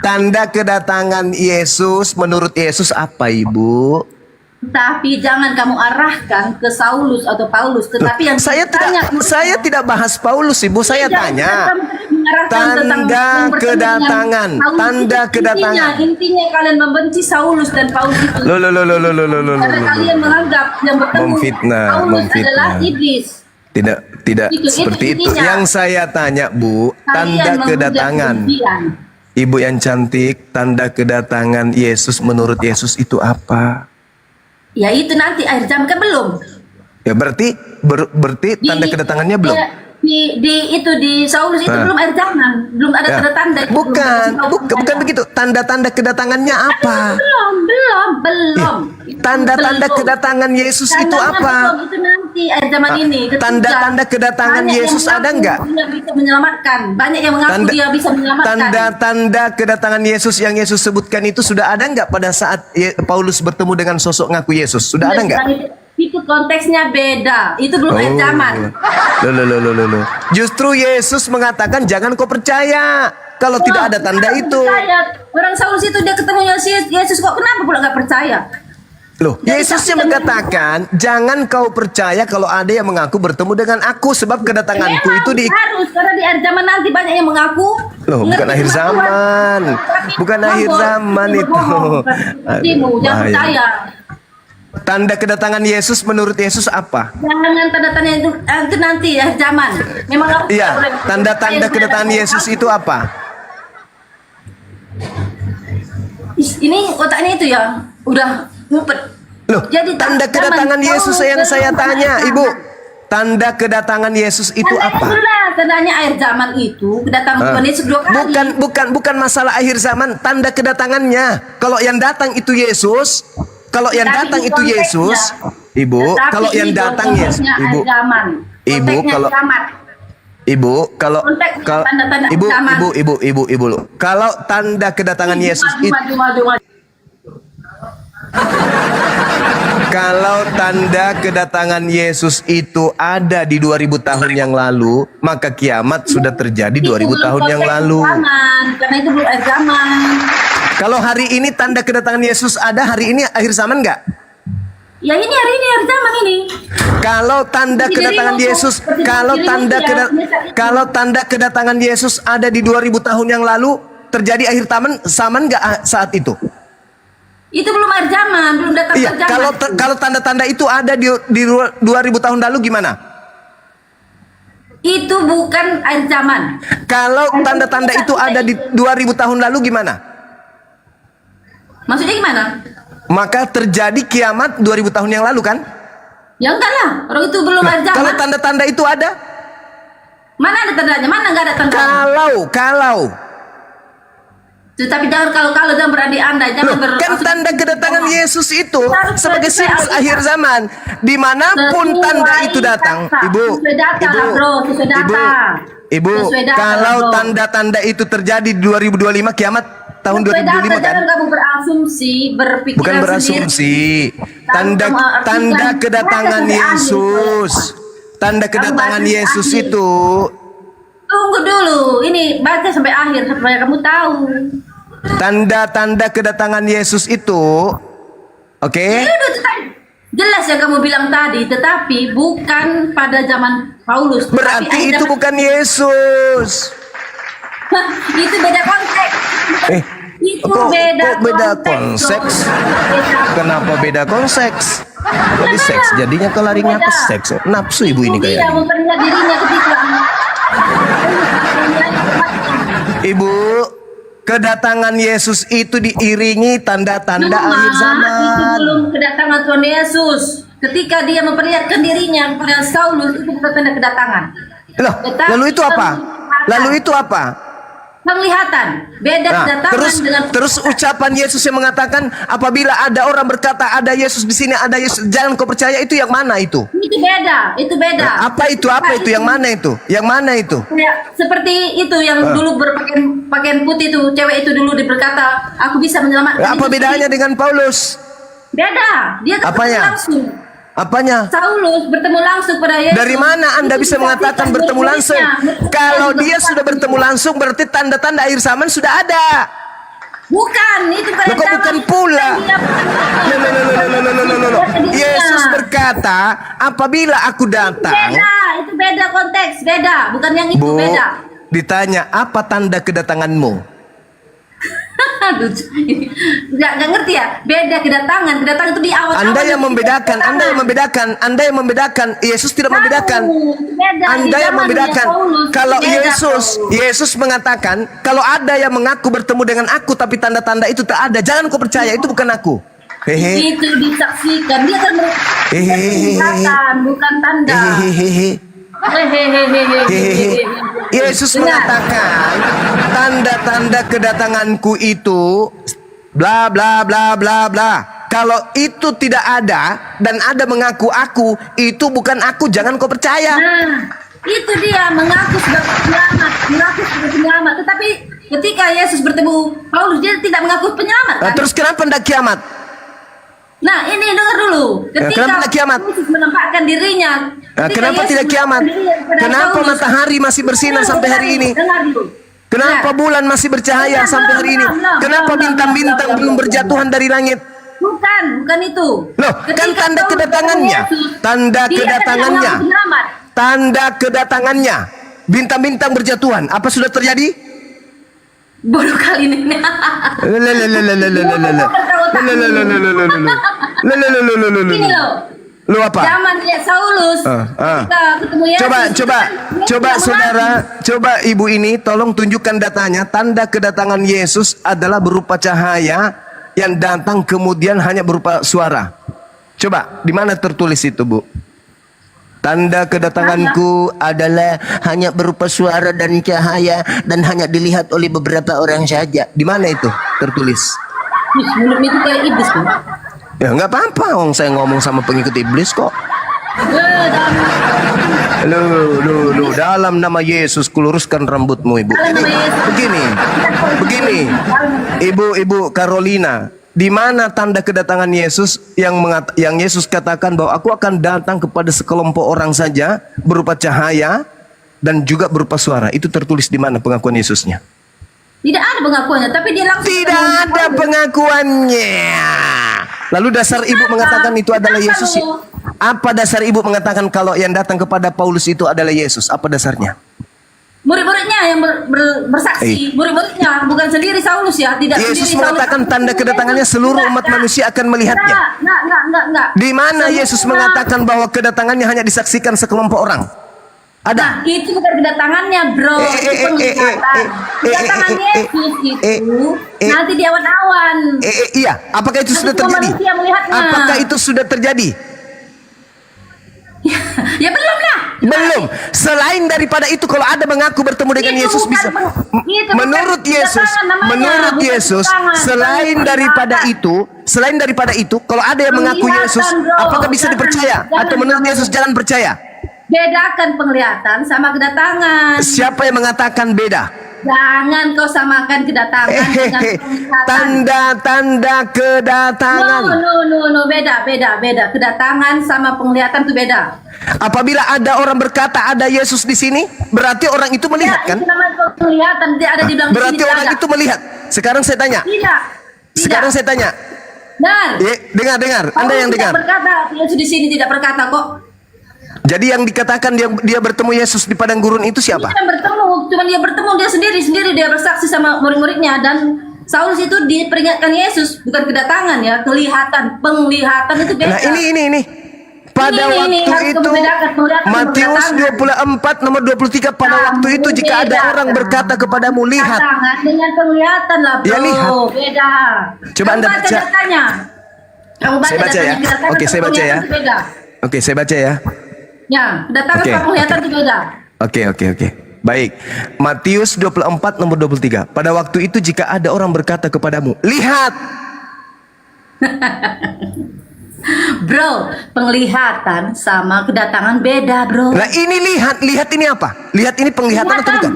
Tanda kedatangan Yesus menurut Yesus apa, Ibu? Tapi jangan kamu arahkan ke Saulus atau Paulus, tetapi yang Saya tidak bahas Paulus, Ibu. Saya tanya tanda kedatangan, tanda kedatangan. Intinya kalian membenci Saulus dan Paulus itu. Loh. Karena kalian menganggap yang bertemu Memfitnah, Paulus memfitnah. adalah iblis. Tidak Itu seperti itu. intinya. Yang saya tanya, Bu, Kalian tanda menghujat kedatangan. kebencian. Ibu yang cantik, tanda kedatangan Yesus menurut Yesus itu apa? Ya itu nanti akhir zaman kan belum. Ya berarti tanda kedatangannya belum. Di Saulus itu belum air zaman, belum ada Ya. tanda-tanda. itu, Bukan belum ada. begitu. Tanda-tanda kedatangannya apa? Belum. Tanda-tanda Belum. kedatangan Yesus itu Tandanya apa? belum, itu nanti air zaman ini. Ketika Tanda-tanda kedatangan banyak yang Yesus ada mengaku nggak? Dia bisa menyelamatkan. Banyak yang mengaku dia bisa menyelamatkan. Tanda-tanda kedatangan Yesus yang Yesus sebutkan itu sudah ada nggak pada saat Paulus bertemu dengan sosok ngaku Yesus? Sudah ada nggak? Itu konteksnya beda. Itu belum air zaman. Loh. Justru Yesus mengatakan jangan kau percaya kalau tidak ada tanda Kenapa itu. percaya? Orang Saulus itu dia ketemu Yesus kok kenapa pula nggak percaya? Loh, Yesusnya mengatakan jangan kau percaya kalau ada yang mengaku bertemu dengan aku sebab kedatanganku Memang itu di harus karena di akhir zaman nanti banyak yang mengaku. Loh, bukan Ngerti akhir firman zaman. Tuhan. Bukan Tapi akhir bohong. zaman Itu itu. bohong. Jangan Bahaya. percaya. Tanda kedatangan Yesus menurut Yesus apa? Jangan tanda-tanda itu nanti ya zaman. Memang aku tidak Iya, boleh. tanda-tanda Saya kedatangan tidak Yesus boleh. itu apa? Ini otaknya itu ya udah ngumpet. Loh, Jadi tanda zaman kedatangan Paulus Yesus yang saya belum tanya, ada Ibu. zaman. Tanda kedatangan Yesus itu Tandanya apa? jelas, tandanya akhir zaman itu kedatangan Tuhan Yesus 2 kali. Bukan masalah akhir zaman, tanda kedatangannya. Kalau yang datang itu Yesus, kalau yang Tapi datang ini itu Yesus, konteksnya. Ibu, Tetapi kalau yang ini datang Yesus, konteksnya Ibu, akhir zaman. Ibu, Konteksnya kalau- kiamat. Ibu, kalau Konteks kalau tanda-tanda Ibu, zaman. Ibu, kalau tanda kedatangan Yesus itu Maju. kalau tanda kedatangan Yesus itu ada di 2000 tahun yang lalu, maka kiamat sudah terjadi 2000 tahun yang lalu. Karena itu belum akhir zaman. Kalau hari ini tanda kedatangan Yesus ada, hari ini akhir zaman nggak? Ya ini hari ini akhir zaman ini. Kalau tanda Seperti kedatangan dirimu, Yesus, seperti kalau dirimu tanda ya, biasa. kalau tanda kedatangan Yesus ada di 2000 tahun yang lalu, terjadi akhir zaman nggak saat itu? Itu belum akhir zaman, belum datang Iya, akhir zaman. kalau tanda-tanda itu ada di 2000 tahun lalu gimana? Itu bukan akhir zaman. Kalau tanda-tanda itu ada di 2000 tahun lalu gimana? Maksudnya gimana? Maka terjadi kiamat 2000 tahun yang lalu kan? Ya enggak lah, orang itu belum akhir zaman. Kalau tanda-tanda itu ada? Mana ada tandanya? Mana enggak ada tandanya? Kalau Tetapi jangan kalau jangan berani Anda, jangan Loh, kan tanda kedatangan Yesus itu Harus sebagai sesuai simbol Alkitab. akhir zaman. Dimanapun Sesuai tanda itu datang, data. Ibu, Sesuai data lah, bro. Sesuai data. Ibu, Sesuai data, kalau bro. tanda-tanda itu terjadi di 2025 kiamat tahun Sesuai 2025 data, kan? jangan kamu berasumsi, berpikiran Bukan berasumsi. Tanda Kamu tanda artikan, kedatangan saya Yesus. Tanda kedatangan baca Yesus ahli. itu Tunggu dulu, ini baca sampai akhir supaya kamu tahu. Tanda-tanda kedatangan Yesus itu, oke? Itu jelas yang kamu bilang tadi, tetapi bukan pada zaman Paulus. tetapi Berarti ada itu zaman- bukan Yesus. Itu beda konteks. Eh, Itu kok beda beda konteks. konteks? Beda- Kenapa beda konteks? Tadi seks, jadinya ke larinya ke seks. Nafsu ibu ini Dia kayaknya. memperlihat dirinya ketika Ibu, kedatangan Yesus itu diiringi tanda-tanda Cuma, akhir itu zaman. belum kedatangan Tuhan Yesus. Ketika dia memperlihatkan dirinya kepada Saulus, itu bukan tanda kedatangan. Loh, lalu itu apa? Lalu itu apa? Penglihatan. Beda Nah, kedatangan dengan terus ucapan Yesus yang mengatakan apabila ada orang berkata ada Yesus di sini, ada Yesus, jangan kau percaya, itu yang mana itu? itu beda, itu beda. Nah, apa itu? Apa itu? Yang mana itu? Yang mana itu? Kayak seperti itu yang dulu berpakaian pakaian putih itu, cewek itu dulu berkata, aku bisa menyelamatkan. Apa itu." bedanya dengan Paulus? Beda. Dia ketemu Apanya? langsung. Apanya? Saulus bertemu langsung pada Yesus. Dari mana Anda Itu bisa mengatakan disaksikan bertemu langsung? murid-muridnya. Kalau dia sudah bertemu langsung, berarti tanda-tanda akhir zaman sudah ada. Bukan, itu bukan Loh, kok zaman. bukan pula? Dia- Loh. Yesus berkata, apabila aku datang, Beda, itu beda konteks, beda. Bukan yang itu, Bu, beda. ditanya apa tanda kedatanganmu? Aduh, nggak ngerti ya. Beda kedatangan itu di awal. Anda yang membedakan, Anda yang membedakan. Yesus tidak membedakan. Anda yang membedakan. Kalau Yesus mengatakan, kalau ada yang mengaku bertemu dengan aku, tapi tanda-tanda itu tak ada, jangan kau percaya, itu bukan aku. Hehe. itu disaksikan, dia kan Hehehe. bukan tanda. Hehehe. Hehehe. Yesus mengatakan tanda-tanda kedatanganku itu bla bla bla bla bla. Kalau itu tidak ada dan ada mengaku aku, itu bukan aku, jangan kau percaya. Nah, itu dia mengaku sebagai penyelamat, tetapi ketika Yesus bertemu Paulus, dia tidak mengaku penyelamat. Nah, Kan? terus kenapa hendak kiamat? Nah, ini dengar dulu. Ketika kenapa tidak kiamat? Yesus menampakkan dirinya. Nah, ketika kenapa Yesus tidak kiamat? menampakkan dirinya kepada Kenapa Paulus, matahari masih bersinar sampai hari ini? Dengar dulu. Kenapa Nah, bulan masih bercahaya sampai hari ini? Kenapa bintang-bintang belum berjatuhan dari langit? bukan itu. Loh, kan Ketika tanda Paulus kedatangannya. bertemu Yesus, Tanda dia tidak kedatangannya. mengaku penyelamat. Tanda kedatangannya. Bintang-bintang berjatuhan. Apa sudah terjadi? Bodoh kali ini. Ini loh. Lu apa? Zaman dia Saulus. Ketika ketemu Yesus. Coba saudara, coba ibu ini tolong tunjukkan datanya. Tanda kedatangan Yesus adalah berupa cahaya yang datang kemudian hanya berupa suara. Coba, di mana tertulis itu, Bu? Tanda kedatanganku adalah hanya berupa suara dan cahaya dan hanya dilihat oleh beberapa orang saja. Di mana itu tertulis? Mulut itu kayak iblis kan? Ya nggak apa-apa, saya ngomong sama pengikut iblis kok. Lu dalam nama Yesus kuluruskan rambutmu, Ibu. Begini, Ibu Carolina. Di mana tanda kedatangan Yesus yang Yesus katakan bahwa aku akan datang kepada sekelompok orang saja berupa cahaya dan juga berupa suara. Itu tertulis di mana pengakuan Yesusnya? Tidak ada pengakuannya, tapi dia langsung. Tidak ada pengakuannya. Lalu dasar ibu mengatakan itu adalah Yesus. Apa dasar ibu mengatakan kalau yang datang kepada Paulus itu adalah Yesus? Apa dasarnya? Murid-muridnya yang bersaksi, murid-muridnya bukan sendiri Saulus ya, tidak. Yesus sendiri mengatakan Saulus. tanda kedatangannya seluruh umat manusia akan melihatnya. Enggak. Di mana Yesus mengatakan bahwa kedatangannya hanya disaksikan sekelompok orang? Nah, Ada. itu bukan kedatangannya, bro. Itu penglihatan. Kedatangan Yesus itu nanti di awan-awan. Iya. Apakah itu sudah Semua terjadi? manusia melihatnya. Apakah itu sudah terjadi? Ya belum lah. Belum. Selain daripada itu, kalau ada mengaku bertemu dengan Itu Yesus bukan bisa. itu bukan Menurut Yesus, kedatangan namanya, menurut bukan Yesus, kedatangan. selain daripada itu, kalau ada yang mengaku Penglihatan, Yesus, bro. apakah bisa dipercaya? Atau menurut Yesus jangan percaya? Bedakan penglihatan sama kedatangan. Siapa yang mengatakan beda? Jangan kau samakan kedatangan dengan penglihatan. Tanda-tanda kedatangan. No, beda. Kedatangan sama penglihatan itu beda. Apabila ada orang berkata ada Yesus di sini, berarti orang itu melihat kan? Itu namanya penglihatan, dia ada di dalam Berarti sini, orang ada. itu melihat. Sekarang saya tanya. Tidak. Sekarang saya tanya. Benar. Dengar. Anda yang dengar. Tidak berkata, Yesus di sini tidak berkata kok. Jadi yang dikatakan dia bertemu Yesus di padang gurun itu siapa? Dia bertemu, cuman dia bertemu dia sendiri dia bersaksi sama murid-muridnya dan Saulus itu diperingatkan Yesus, bukan kedatangan ya, kelihatan, penglihatan itu beda. Nah ini. Pada Ini, waktu harus itu membedakan penglihatan dan Matius kedatangan. 24 nomor 23 pada waktu itu jika ada orang berkata kepadamu lihat. Kedatangan dengan penglihatan lah bro, Ya, lihat. beda. Coba Anda baca. Datanya. Kamu baca Saya baca ya. datanya, kedatangan Oke, saya sama baca ya. penglihatan itu beda. Oke, saya baca ya. Ya, kedatangan Oke. sama penglihatan itu beda. Oke. Baik. Matius 24 nomor 23. Pada waktu itu jika ada orang berkata kepadamu, lihat. Bro, penglihatan sama kedatangan beda, bro. Nah ini lihat ini apa? Lihat ini penglihatan atau bukan?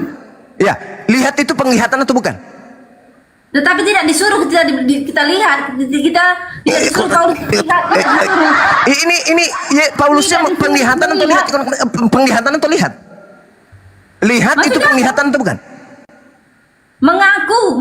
Ya, lihat itu penglihatan atau bukan? Tetapi tidak disuruh kita lihat, kita tidak disuruh kau lihat. Ini ya, Paulusnya Tidak disuruh penglihatan atau lihat? Penglihatan atau lihat? Lihat itu Maksudnya penglihatan atau bukan? Mengaku